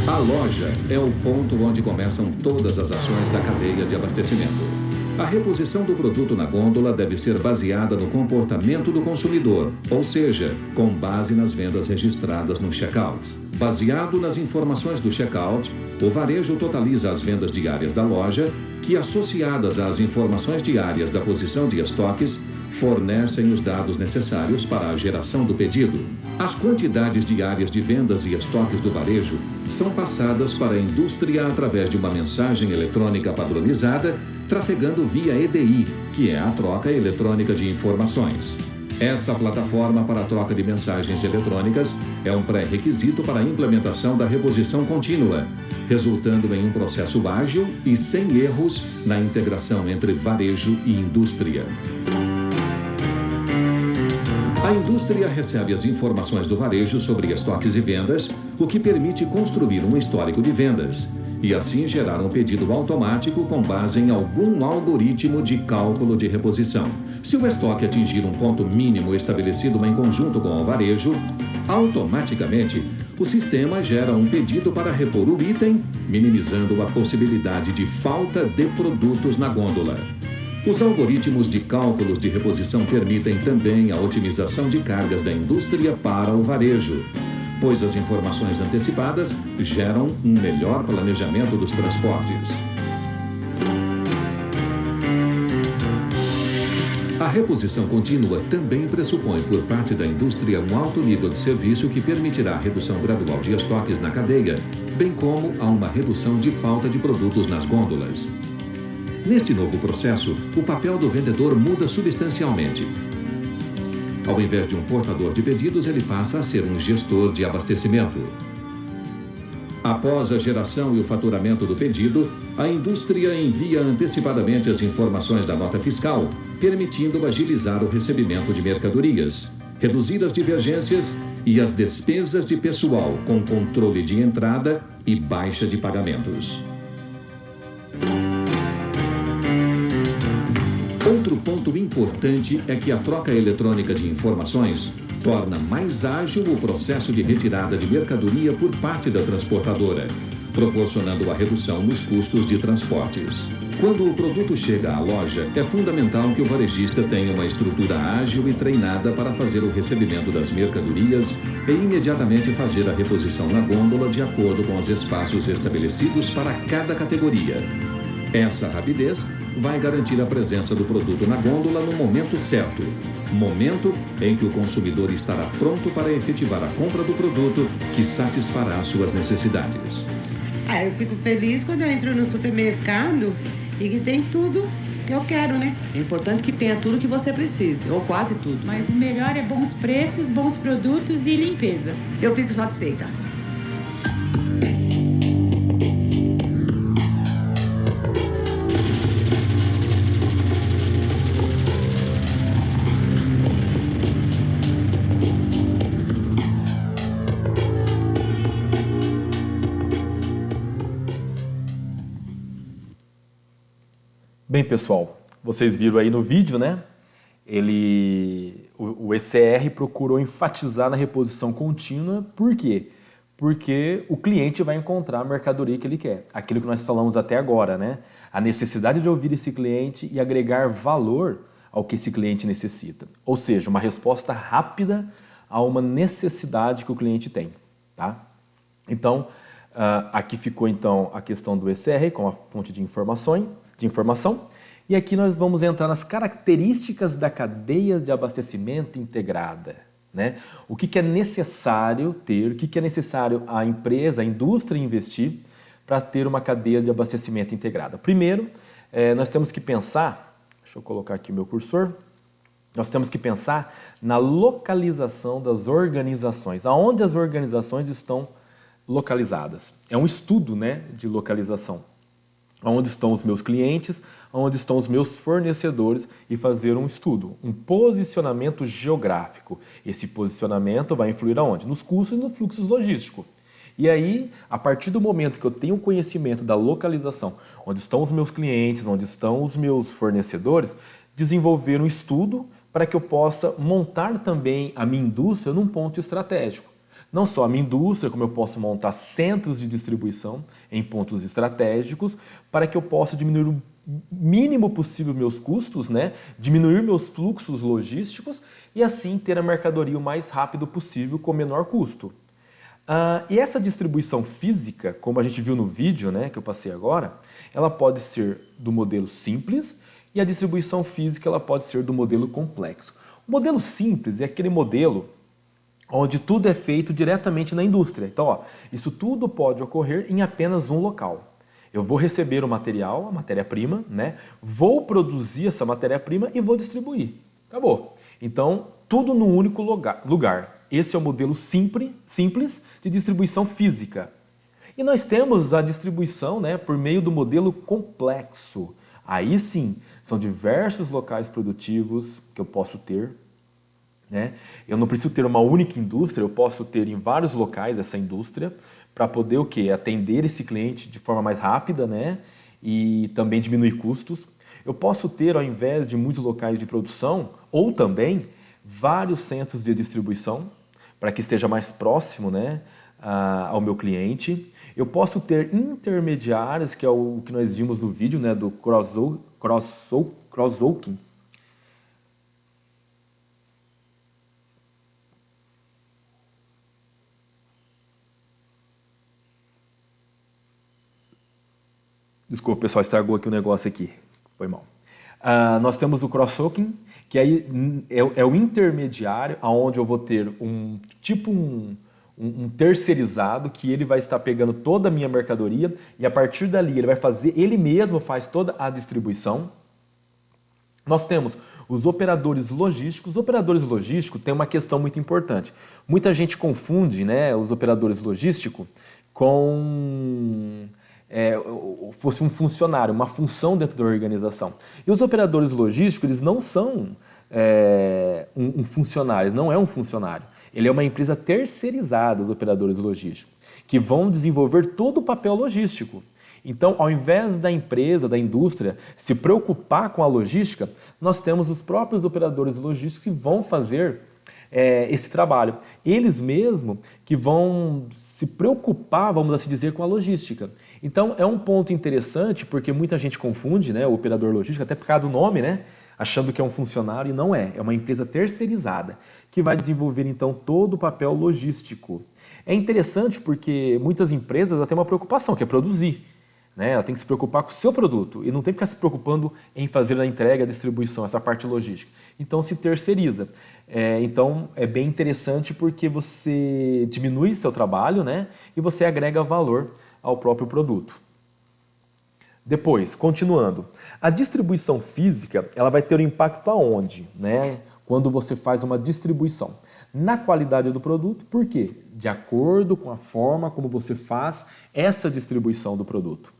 A loja é o ponto onde começam todas as ações da cadeia de abastecimento. A reposição do produto na gôndola deve ser baseada no comportamento do consumidor, ou seja, com base nas vendas registradas no checkout. Baseado nas informações do checkout, o varejo totaliza as vendas diárias da loja, que, associadas às informações diárias da posição de estoques, fornecem os dados necessários para a geração do pedido. As quantidades diárias de vendas e estoques do varejo são passadas para a indústria através de uma mensagem eletrônica padronizada, trafegando via EDI, que é a troca eletrônica de informações. Essa plataforma para a troca de mensagens eletrônicas é um pré-requisito para a implementação da reposição contínua, resultando em um processo ágil e sem erros na integração entre varejo e indústria. A indústria recebe as informações do varejo sobre estoques e vendas, o que permite construir um histórico de vendas e assim gerar um pedido automático com base em algum algoritmo de cálculo de reposição. Se o estoque atingir um ponto mínimo estabelecido em conjunto com o varejo, automaticamente o sistema gera um pedido para repor o item, minimizando a possibilidade de falta de produtos na gôndola. Os algoritmos de cálculos de reposição permitem também a otimização de cargas da indústria para o varejo, pois as informações antecipadas geram um melhor planejamento dos transportes. A reposição contínua também pressupõe por parte da indústria um alto nível de serviço que permitirá a redução gradual de estoques na cadeia, bem como a uma redução de falta de produtos nas gôndolas. Neste novo processo, o papel do vendedor muda substancialmente. Ao invés de um portador de pedidos, ele passa a ser um gestor de abastecimento. Após a geração e o faturamento do pedido, a indústria envia antecipadamente as informações da nota fiscal, permitindo agilizar o recebimento de mercadorias, reduzir as divergências e as despesas de pessoal com controle de entrada e baixa de pagamentos. Outro ponto importante é que a troca eletrônica de informações torna mais ágil o processo de retirada de mercadoria por parte da transportadora, proporcionando a redução nos custos de transportes. Quando o produto chega à loja, é fundamental que o varejista tenha uma estrutura ágil e treinada para fazer o recebimento das mercadorias e imediatamente fazer a reposição na gôndola de acordo com os espaços estabelecidos para cada categoria. Essa rapidez vai garantir a presença do produto na gôndola no momento certo, momento em que o consumidor estará pronto para efetivar a compra do produto que satisfará suas necessidades. Eu fico feliz quando eu entro no supermercado e que tem tudo que eu quero, né? É importante que tenha tudo que você precise, ou quase tudo. Mas o melhor é bons preços, bons produtos e limpeza. Eu fico satisfeita. Bem, pessoal, vocês viram aí no vídeo, né? O ECR procurou enfatizar na reposição contínua. Por quê? Porque o cliente vai encontrar a mercadoria que ele quer. Aquilo que nós falamos até agora, né? A necessidade de ouvir esse cliente e agregar valor ao que esse cliente necessita. Ou seja, uma resposta rápida a uma necessidade que o cliente tem, tá? Então, aqui ficou então a questão do ECR como a fonte de informação. E aqui nós vamos entrar nas características da cadeia de abastecimento integrada, né? O que é necessário ter, o que é necessário a empresa, a indústria investir para ter uma cadeia de abastecimento integrada. Primeiro, nós temos que pensar, deixa eu colocar aqui o meu cursor, nós temos que pensar na localização das organizações, aonde as organizações estão localizadas. É um estudo, né, de localização. Onde estão os meus clientes, onde estão os meus fornecedores e fazer um estudo, um posicionamento geográfico. Esse posicionamento vai influir aonde? Nos custos e no fluxo logístico. E aí, a partir do momento que eu tenho conhecimento da localização, onde estão os meus clientes, onde estão os meus fornecedores, desenvolver um estudo para que eu possa montar também a minha indústria num ponto estratégico. Não só a minha indústria, como eu posso montar centros de distribuição em pontos estratégicos para que eu possa diminuir o mínimo possível meus custos, né? Diminuir meus fluxos logísticos e assim ter a mercadoria o mais rápido possível com menor custo. E essa distribuição física, como a gente viu no vídeo, né, que eu passei agora, ela pode ser do modelo simples e a distribuição física ela pode ser do modelo complexo. O modelo simples é aquele modelo onde tudo é feito diretamente na indústria. Então, isso tudo pode ocorrer em apenas um local. Eu vou receber o material, a matéria-prima, né? Vou produzir essa matéria-prima e vou distribuir. Acabou. Então, tudo num único lugar. Esse é o modelo simples de distribuição física. E nós temos a distribuição, né, por meio do modelo complexo. Aí sim, são diversos locais produtivos que eu posso ter né? Eu não preciso ter uma única indústria, eu posso ter em vários locais essa indústria para poder o quê? Atender esse cliente de forma mais rápida, né? E também diminuir custos. Eu posso ter, ao invés de muitos locais de produção, ou também vários centros de distribuição, para que esteja mais próximo, né, ao meu cliente. Eu posso ter intermediários, que é o que nós vimos no vídeo, né, do cross-walking. Desculpa, pessoal, estragou aqui o negócio aqui. Foi mal. Nós temos o cross-walking, que aí é o intermediário, onde eu vou ter um terceirizado, que ele vai estar pegando toda a minha mercadoria e a partir dali ele mesmo faz toda a distribuição. Nós temos os operadores logísticos. Os operadores logísticos têm uma questão muito importante. Muita gente confunde, né, os operadores logísticos com fosse um funcionário, uma função dentro da organização. E os operadores logísticos, eles não são um funcionário, não é um funcionário. Ele é uma empresa terceirizada, os operadores logísticos, que vão desenvolver todo o papel logístico. Então, ao invés da empresa, da indústria, se preocupar com a logística, nós temos os próprios operadores logísticos que vão fazer esse trabalho. Eles mesmos que vão se preocupar, vamos assim dizer, com a logística. Então, é um ponto interessante, porque muita gente confunde, né, o operador logístico, até por causa do nome, né, achando que é um funcionário, e não é. É uma empresa terceirizada, que vai desenvolver, então, todo o papel logístico. É interessante porque muitas empresas têm uma preocupação, que é produzir. Né? Ela tem que se preocupar com o seu produto e não tem que ficar se preocupando em fazer a entrega, a distribuição, essa parte logística. Então, se terceiriza. Então, é bem interessante porque você diminui seu trabalho, né? E você agrega valor ao próprio produto. Depois, continuando, a distribuição física, ela vai ter um impacto aonde, né? Quando você faz uma distribuição? Na qualidade do produto, por quê? De acordo com a forma como você faz essa distribuição do produto.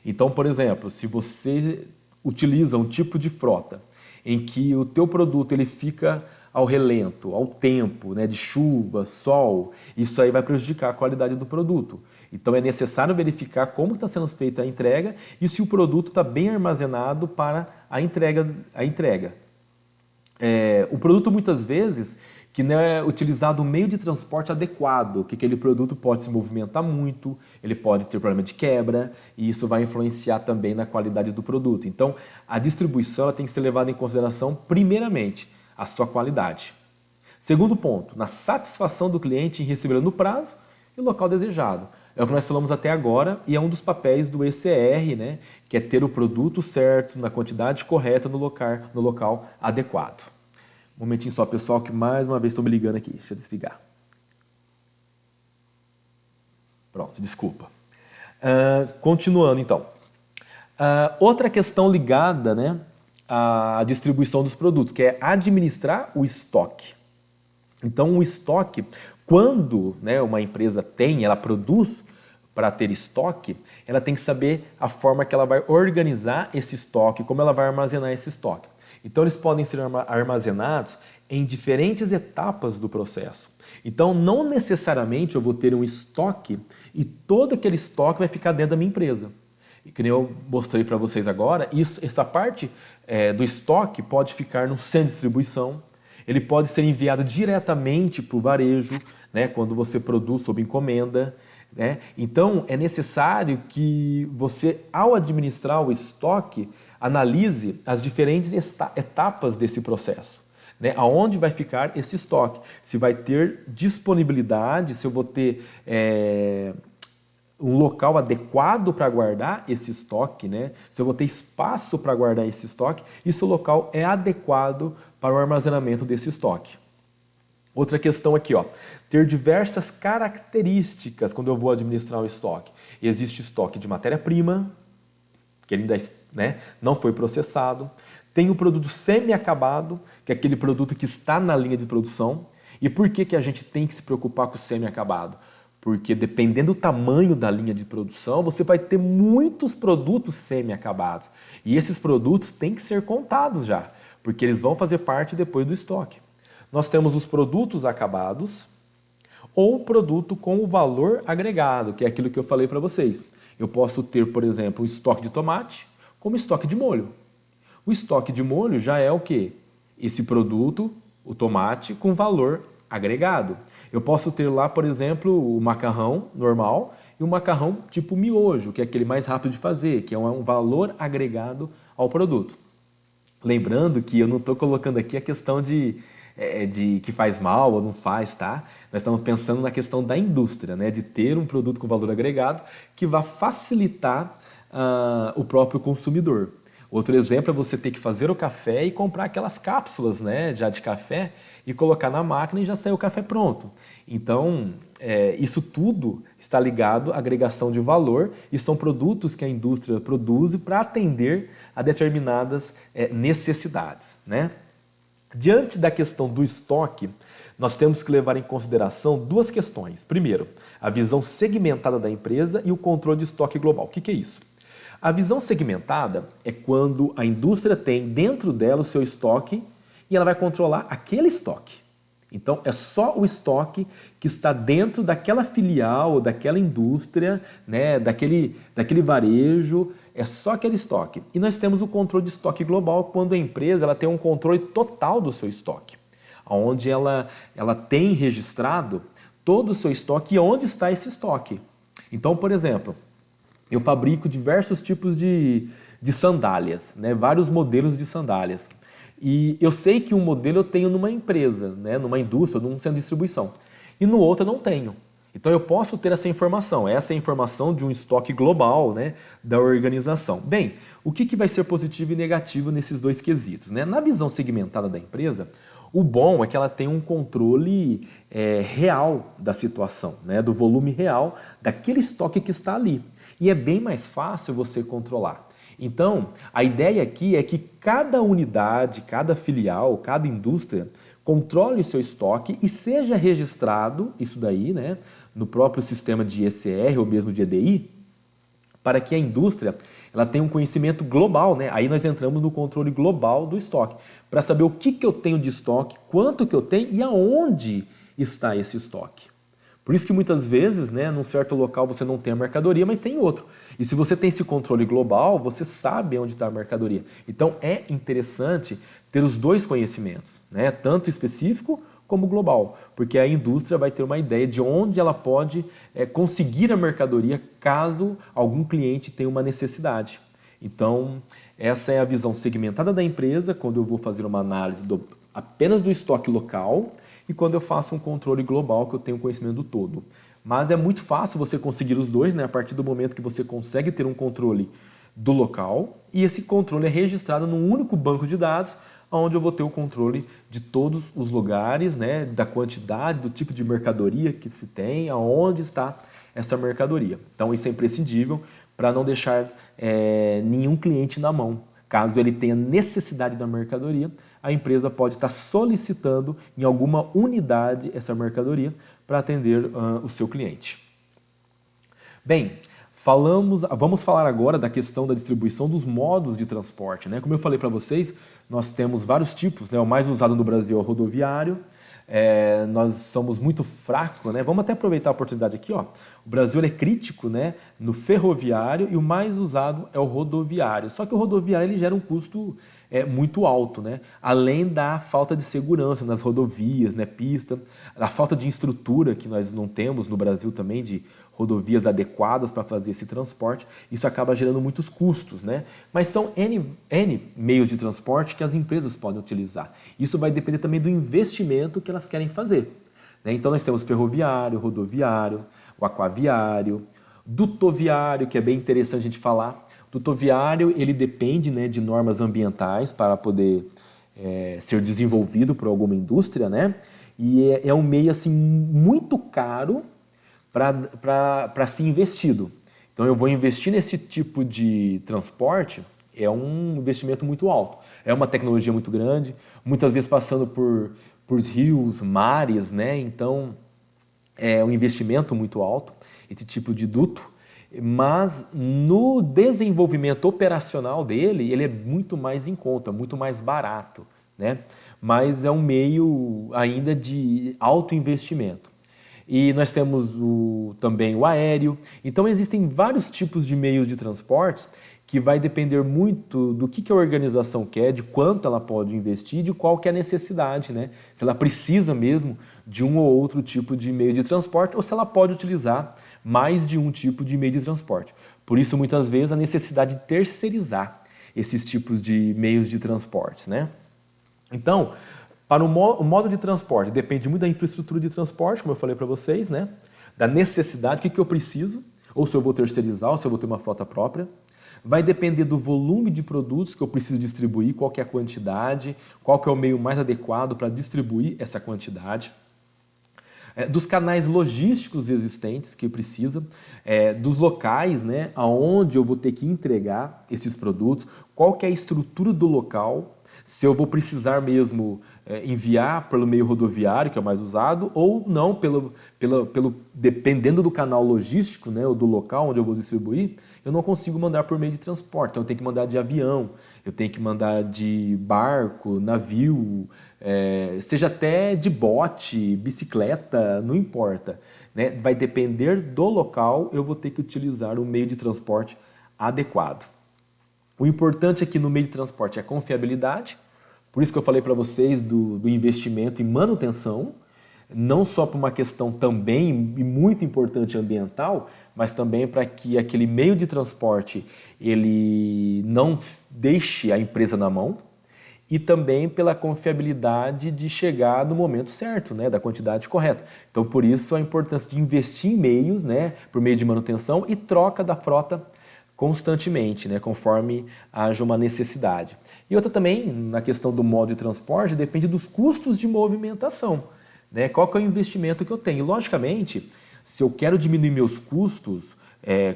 Então, por exemplo, se você utiliza um tipo de frota em que o teu produto ele fica ao relento, ao tempo, né, de chuva, sol, isso aí vai prejudicar a qualidade do produto. Então é necessário verificar como está sendo feita a entrega e se o produto está bem armazenado para a entrega. O produto muitas vezes que não é utilizado um meio de transporte adequado, que aquele produto pode se movimentar muito, ele pode ter problema de quebra e isso vai influenciar também na qualidade do produto. Então a distribuição ela tem que ser levada em consideração primeiramente a sua qualidade. Segundo ponto, na satisfação do cliente em receber no prazo e local desejado. É o que nós falamos até agora e é um dos papéis do ECR, né, que é ter o produto certo, na quantidade correta, no local adequado. Um momentinho só, pessoal, que mais uma vez estou me ligando aqui. Deixa eu desligar. Pronto, desculpa. Continuando, então. Outra questão ligada, né, à distribuição dos produtos, que é administrar o estoque. Então, o estoque, quando, né, uma empresa ela produz para ter estoque, ela tem que saber a forma que ela vai organizar esse estoque, como ela vai armazenar esse estoque. Então, eles podem ser armazenados em diferentes etapas do processo. Então, não necessariamente eu vou ter um estoque e todo aquele estoque vai ficar dentro da minha empresa. E que nem eu mostrei para vocês agora, essa parte do estoque pode ficar no centro de distribuição, ele pode ser enviado diretamente para o varejo, né, quando você produz sob encomenda. Né? Então, é necessário que você, ao administrar o estoque, analise as diferentes etapas desse processo. Né? Aonde vai ficar esse estoque? Se vai ter disponibilidade, se eu vou ter um local adequado para guardar esse estoque, né? Se eu vou ter espaço para guardar esse estoque, e se o local é adequado para o armazenamento desse estoque. Outra questão aqui, ó, ter diversas características quando eu vou administrar o estoque. Existe estoque de matéria-prima, que ainda, né, não foi processado. Tem o produto semi-acabado, que é aquele produto que está na linha de produção. E por que a gente tem que se preocupar com o semi-acabado? Porque dependendo do tamanho da linha de produção, você vai ter muitos produtos semi-acabados. E esses produtos têm que ser contados já, porque eles vão fazer parte depois do estoque. Nós temos os produtos acabados ou produto com o valor agregado, que é aquilo que eu falei para vocês. Eu posso ter, por exemplo, um estoque de tomate como estoque de molho. O estoque de molho já é o quê? Esse produto, o tomate, com valor agregado. Eu posso ter lá, por exemplo, o macarrão normal e o macarrão tipo miojo, que é aquele mais rápido de fazer, que é um valor agregado ao produto. Lembrando que eu não estou colocando aqui a questão de que faz mal ou não faz, tá? Nós estamos pensando na questão da indústria, né? De ter um produto com valor agregado que vá facilitar o próprio consumidor. Outro exemplo é você ter que fazer o café e comprar aquelas cápsulas, né, já de café, e colocar na máquina e já sai o café pronto. Então, isso tudo está ligado à agregação de valor e são produtos que a indústria produz para atender a determinadas necessidades, né? Diante da questão do estoque, nós temos que levar em consideração duas questões. Primeiro, a visão segmentada da empresa e o controle de estoque global. O que é isso? A visão segmentada é quando a indústria tem dentro dela o seu estoque e ela vai controlar aquele estoque. Então, é só o estoque que está dentro daquela filial, ou daquela indústria, né, daquele varejo, é só aquele estoque. E nós temos o controle de estoque global quando a empresa ela tem um controle total do seu estoque, onde ela tem registrado todo o seu estoque e onde está esse estoque. Então, por exemplo, eu fabrico diversos tipos de sandálias, né, vários modelos de sandálias. E eu sei que um modelo eu tenho numa empresa, né, numa indústria, num centro de distribuição. E no outro eu não tenho. Então eu posso ter essa informação. Essa é a informação de um estoque global, né, da organização. Bem, o que vai ser positivo e negativo nesses dois quesitos, né? Na visão segmentada da empresa, o bom é que ela tem um controle real da situação, né, do volume real daquele estoque que está ali. E é bem mais fácil você controlar. Então, a ideia aqui é que cada unidade, cada filial, cada indústria controle o seu estoque e seja registrado isso daí, né, no próprio sistema de ECR ou mesmo de EDI, para que a indústria ela tenha um conhecimento global, né? Aí nós entramos no controle global do estoque, para saber o que eu tenho de estoque, quanto que eu tenho e aonde está esse estoque. Por isso que muitas vezes, né, num certo local você não tem a mercadoria, mas tem outro. E se você tem esse controle global, você sabe onde está a mercadoria. Então é interessante ter os dois conhecimentos, né, tanto específico como global, porque a indústria vai ter uma ideia de onde ela pode conseguir a mercadoria caso algum cliente tenha uma necessidade. Então, essa é a visão segmentada da empresa, quando eu vou fazer uma análise apenas do estoque local, e quando eu faço um controle global, que eu tenho conhecimento do todo. Mas é muito fácil você conseguir os dois, né? A partir do momento que você consegue ter um controle do local, e esse controle é registrado num único banco de dados, onde eu vou ter o controle de todos os lugares, né? Da quantidade, do tipo de mercadoria que se tem, aonde está essa mercadoria. Então isso é imprescindível para não deixar nenhum cliente na mão. Caso ele tenha necessidade da mercadoria, a empresa pode estar solicitando em alguma unidade essa mercadoria para atender o seu cliente. Bem, vamos falar agora da questão da distribuição dos modos de transporte, né? Como eu falei para vocês, nós temos vários tipos, né? O mais usado no Brasil é o rodoviário. Nós somos muito fracos, né? Vamos até aproveitar a oportunidade aqui, ó. O Brasil é crítico, né, no ferroviário e o mais usado é o rodoviário. Só que o rodoviário ele gera um custo muito alto, né? Além da falta de segurança nas rodovias, né, pista, a falta de estrutura que nós não temos no Brasil também de rodovias adequadas para fazer esse transporte, isso acaba gerando muitos custos, né? Mas são N meios de transporte que as empresas podem utilizar. Isso vai depender também do investimento que elas querem fazer, né? Então nós temos ferroviário, rodoviário, o aquaviário, dutoviário, que é bem interessante a gente falar. O dutoviário, ele depende, né, de normas ambientais para poder ser desenvolvido por alguma indústria, né? E é um meio assim, muito caro para ser investido. Então eu vou investir nesse tipo de transporte, é um investimento muito alto. É uma tecnologia muito grande, muitas vezes passando por rios, mares, né? Então é um investimento muito alto, esse tipo de duto. Mas no desenvolvimento operacional dele, ele é muito mais em conta, muito mais barato né? Mas é um meio ainda de alto investimento. E nós temos também o aéreo. Então existem vários tipos de meios de transporte que vai depender muito do que a organização quer, de quanto ela pode investir, de qual que é a necessidade, né? Se ela precisa mesmo de um ou outro tipo de meio de transporte ou se ela pode utilizar mais de um tipo de meio de transporte. Por isso, muitas vezes, a necessidade de terceirizar esses tipos de meios de transporte, né? Então, para o modo de transporte, depende muito da infraestrutura de transporte, como eu falei para vocês, né? Da necessidade, o que eu preciso, ou se eu vou terceirizar, ou se eu vou ter uma frota própria. Vai depender do volume de produtos que eu preciso distribuir, qual que é a quantidade, qual que é o meio mais adequado para distribuir essa quantidade. Dos canais logísticos existentes que precisa, dos locais, né, aonde eu vou ter que entregar esses produtos, qual que é a estrutura do local, se eu vou precisar mesmo enviar pelo meio rodoviário, que é o mais usado, ou não, dependendo do canal logístico, né, ou do local onde eu vou distribuir, eu não consigo mandar por meio de transporte. Então eu tenho que mandar de avião, eu tenho que mandar de barco, navio, seja até de bote, bicicleta, não importa, né? Vai depender do local, eu vou ter que utilizar um meio de transporte adequado. O importante aqui no meio de transporte é a confiabilidade, por isso que eu falei para vocês do investimento em manutenção, não só por uma questão também e muito importante ambiental, mas também para que aquele meio de transporte ele não deixe a empresa na mão e também pela confiabilidade de chegar no momento certo, né, da quantidade correta. Então, por isso, a importância de investir em meios, né, por meio de manutenção e troca da frota constantemente, né, conforme haja uma necessidade. E outra também, na questão do modo de transporte, depende dos custos de movimentação. Né? Qual que é o investimento que eu tenho? Logicamente, se eu quero diminuir meus custos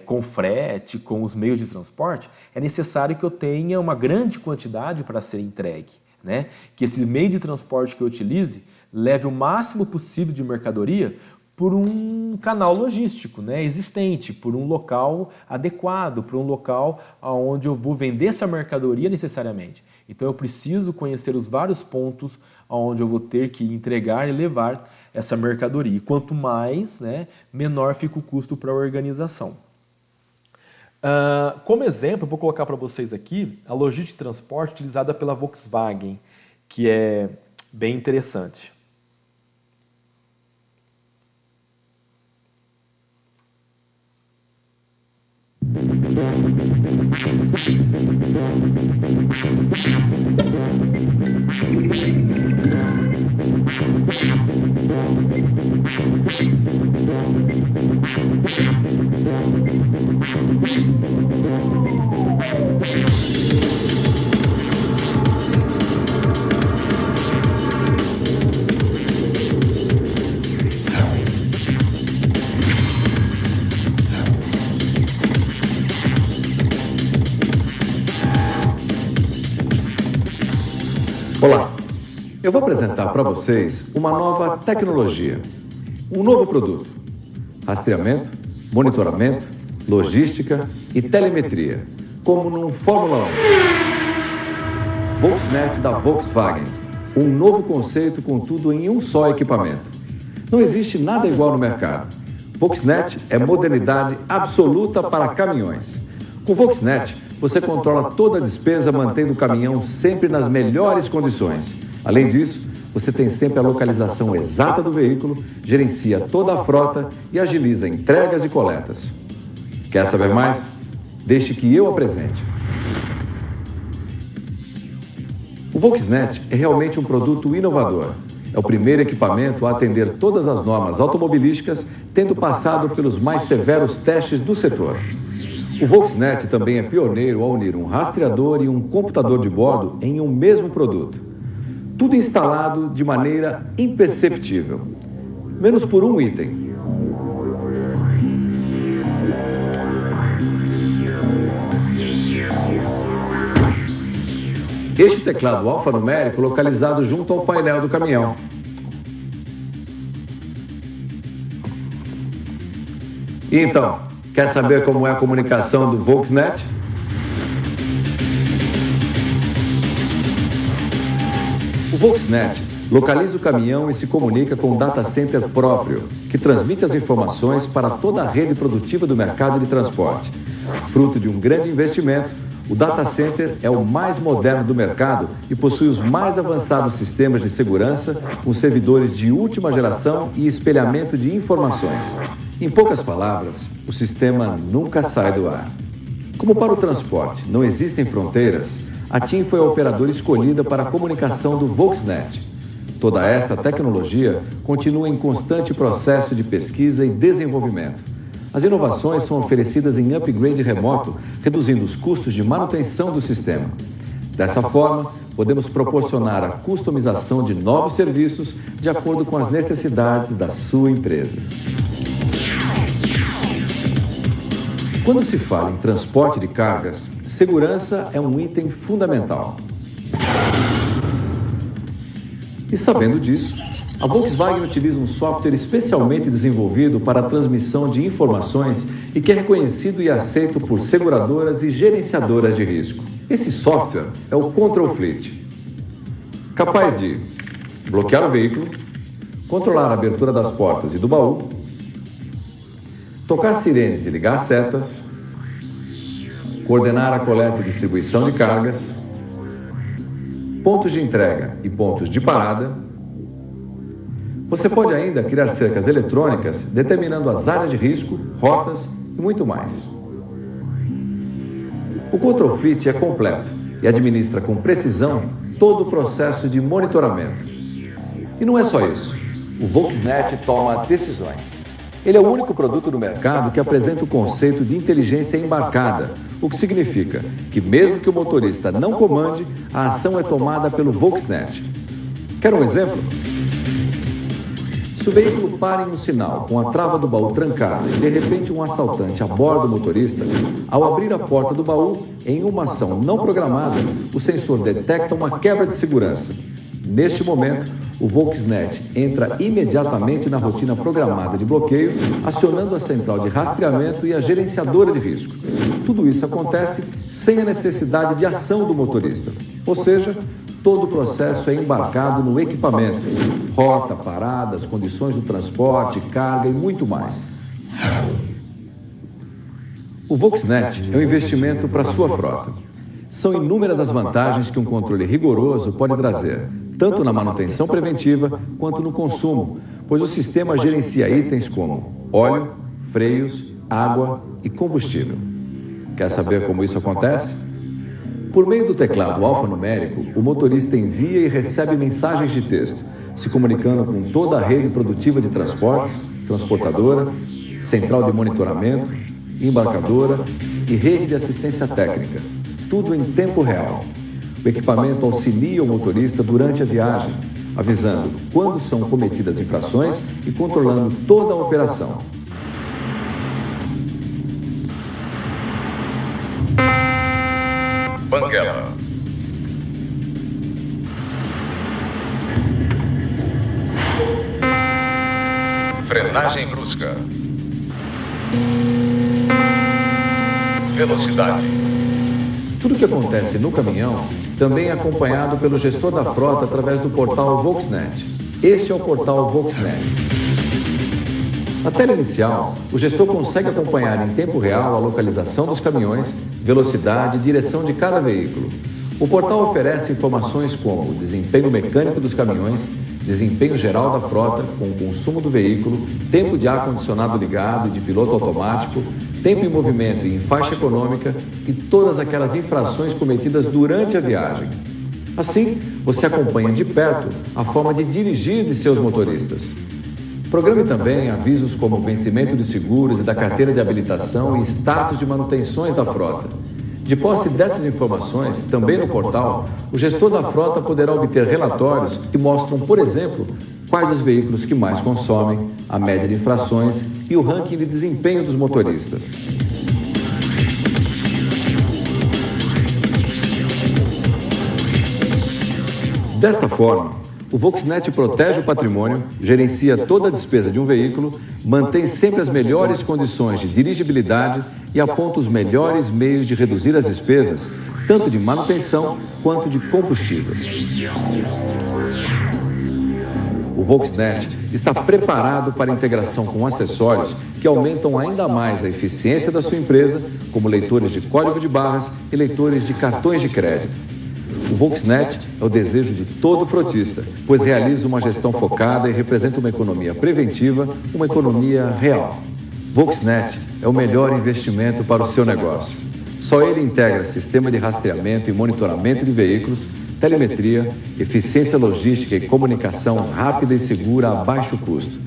com frete, com os meios de transporte, é necessário que eu tenha uma grande quantidade para ser entregue. Né? Que esse meio de transporte que eu utilize leve o máximo possível de mercadoria por um canal logístico, né, existente, por um local adequado, por um local onde eu vou vender essa mercadoria necessariamente. Então eu preciso conhecer os vários pontos onde eu vou ter que entregar e levar essa mercadoria. E quanto mais, né, menor fica o custo para a organização. Como exemplo, eu vou colocar para vocês aqui a logística de transporte utilizada pela Volkswagen, que é bem interessante. Olá, eu vou apresentar para vocês uma nova tecnologia, um novo produto, rastreamento, monitoramento, logística e telemetria, como num Fórmula 1. Volksnet da Volkswagen, um novo conceito com tudo em um só equipamento. Não existe nada igual no mercado. Volksnet é modernidade absoluta para caminhões. Com Volksnet, você controla toda a despesa, mantendo o caminhão sempre nas melhores condições. Além disso, você tem sempre a localização exata do veículo, gerencia toda a frota e agiliza entregas e coletas. Quer saber mais? Deixe que eu apresente. O Volksnet é realmente um produto inovador. É o primeiro equipamento a atender todas as normas automobilísticas, tendo passado pelos mais severos testes do setor. O Volksnet também é pioneiro ao unir um rastreador e um computador de bordo em um mesmo produto. Tudo instalado de maneira imperceptível, menos por um item. Este teclado alfanumérico localizado junto ao painel do caminhão. E então, quer saber como é a comunicação do Volksnet? O Volksnet localiza o caminhão e se comunica com um data center próprio, que transmite as informações para toda a rede produtiva do mercado de transporte. Fruto de um grande investimento, o data center é o mais moderno do mercado e possui os mais avançados sistemas de segurança, com servidores de última geração e espelhamento de informações. Em poucas palavras, o sistema nunca sai do ar. Como para o transporte não existem fronteiras, a TIM foi a operadora escolhida para a comunicação do Volksnet. Toda esta tecnologia continua em constante processo de pesquisa e desenvolvimento. As inovações são oferecidas em upgrade remoto, reduzindo os custos de manutenção do sistema. Dessa forma, podemos proporcionar a customização de novos serviços de acordo com as necessidades da sua empresa. Quando se fala em transporte de cargas, segurança é um item fundamental. E sabendo disso, a Volkswagen utiliza um software especialmente desenvolvido para a transmissão de informações e que é reconhecido e aceito por seguradoras e gerenciadoras de risco. Esse software é o Control Fleet, capaz de bloquear o veículo, controlar a abertura das portas e do baú, tocar sirenes e ligar setas, coordenar a coleta e distribuição de cargas, pontos de entrega e pontos de parada. Você pode ainda criar cercas eletrônicas, determinando as áreas de risco, rotas e muito mais. O Control Fleet é completo e administra com precisão todo o processo de monitoramento. E não é só isso. O Volksnet toma decisões. Ele é o único produto no mercado que apresenta o conceito de inteligência embarcada, o que significa que mesmo que o motorista não comande, a ação é tomada pelo Volksnet. Quer um exemplo? Se o veículo para em um sinal com a trava do baú trancada e de repente um assaltante aborda o motorista, ao abrir a porta do baú, em uma ação não programada, o sensor detecta uma quebra de segurança. Neste momento, o Volksnet entra imediatamente na rotina programada de bloqueio, acionando a central de rastreamento e a gerenciadora de risco. Tudo isso acontece sem a necessidade de ação do motorista, ou seja, todo o processo é embarcado no equipamento, rota, paradas, condições do transporte, carga e muito mais. O Volksnet é um investimento para a sua frota. São inúmeras as vantagens que um controle rigoroso pode trazer, tanto na manutenção preventiva quanto no consumo, pois o sistema gerencia itens como óleo, freios, água e combustível. Quer saber como isso acontece? Por meio do teclado alfanumérico, o motorista envia e recebe mensagens de texto, se comunicando com toda a rede produtiva de transportes, transportadora, central de monitoramento, embarcadora e rede de assistência técnica, tudo em tempo real. O equipamento auxilia o motorista durante a viagem, avisando quando são cometidas infrações e controlando toda a operação. Banguela. Frenagem brusca. Velocidade. Tudo o que acontece no caminhão também é acompanhado pelo gestor da frota através do portal Volksnet. Este é o portal Volksnet. Na tela inicial, o gestor consegue acompanhar em tempo real a localização dos caminhões, velocidade e direção de cada veículo. O portal oferece informações como desempenho mecânico dos caminhões, desempenho geral da frota, com o consumo do veículo, tempo de ar-condicionado ligado e de piloto automático, tempo em movimento e em faixa econômica e todas aquelas infrações cometidas durante a viagem. Assim, você acompanha de perto a forma de dirigir de seus motoristas. Programe também avisos como vencimento de seguros e da carteira de habilitação e status de manutenções da frota. De posse dessas informações, também no portal, o gestor da frota poderá obter relatórios que mostram, por exemplo, quais os veículos que mais consomem, a média de infrações e o ranking de desempenho dos motoristas. Desta forma, o Volksnet protege o patrimônio, gerencia toda a despesa de um veículo, mantém sempre as melhores condições de dirigibilidade e aponta os melhores meios de reduzir as despesas, tanto de manutenção quanto de combustível. O Voxnet está preparado para a integração com acessórios que aumentam ainda mais a eficiência da sua empresa, como leitores de código de barras e leitores de cartões de crédito. O Voxnet é o desejo de todo frotista, pois realiza uma gestão focada e representa uma economia preventiva, uma economia real. Voxnet é o melhor investimento para o seu negócio. Só ele integra sistema de rastreamento e monitoramento de veículos, telemetria, eficiência logística e comunicação rápida e segura a baixo custo.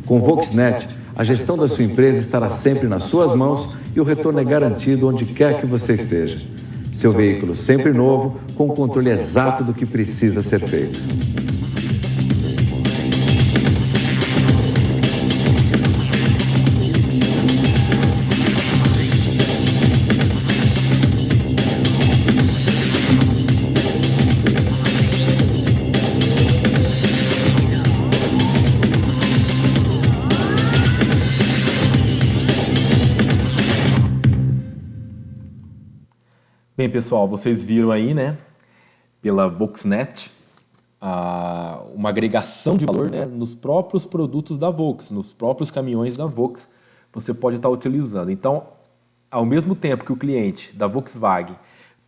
Com o Voxnet, a gestão da sua empresa estará sempre nas suas mãos e o retorno é garantido onde quer que você esteja. Seu veículo sempre novo, com o controle exato do que precisa ser feito. Bem, pessoal, vocês viram aí, né, pela Voxnet, uma agregação de valor, né, nos próprios produtos da Vox, nos próprios caminhões da Vox, você pode estar utilizando. Então, ao mesmo tempo que o cliente da Volkswagen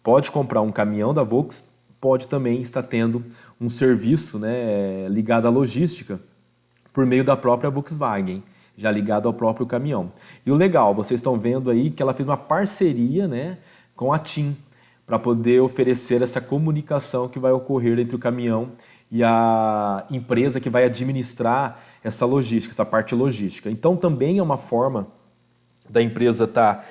pode comprar um caminhão da Vox, pode também estar tendo um serviço, né, ligado à logística por meio da própria Volkswagen, já ligado ao próprio caminhão. E o legal, vocês estão vendo aí que ela fez uma parceria, né, com a TIM, para poder oferecer essa comunicação que vai ocorrer entre o caminhão e a empresa que vai administrar essa logística, essa parte logística. Então também é uma forma da empresa estar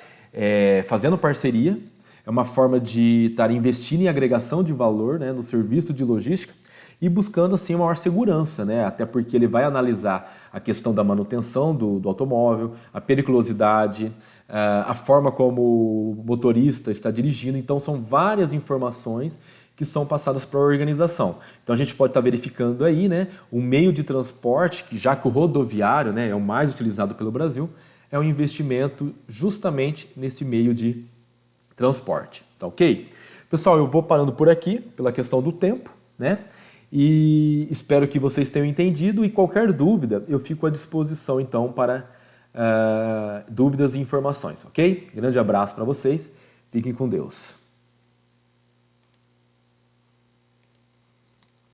fazendo parceria, é uma forma de estar investindo em agregação de valor, né, no serviço de logística e buscando assim maior segurança, né, até porque ele vai analisar a questão da manutenção do automóvel, a periculosidade, a forma como o motorista está dirigindo. Então são várias informações que são passadas para a organização. Então a gente pode estar verificando aí, né, o meio de transporte, que já que o rodoviário, né, é o mais utilizado pelo Brasil, é um investimento justamente nesse meio de transporte. Tá ok? Pessoal, eu vou parando por aqui pela questão do tempo, né? E espero que vocês tenham entendido, e qualquer dúvida eu fico à disposição então para dúvidas e informações, ok? Grande abraço para vocês, fiquem com Deus.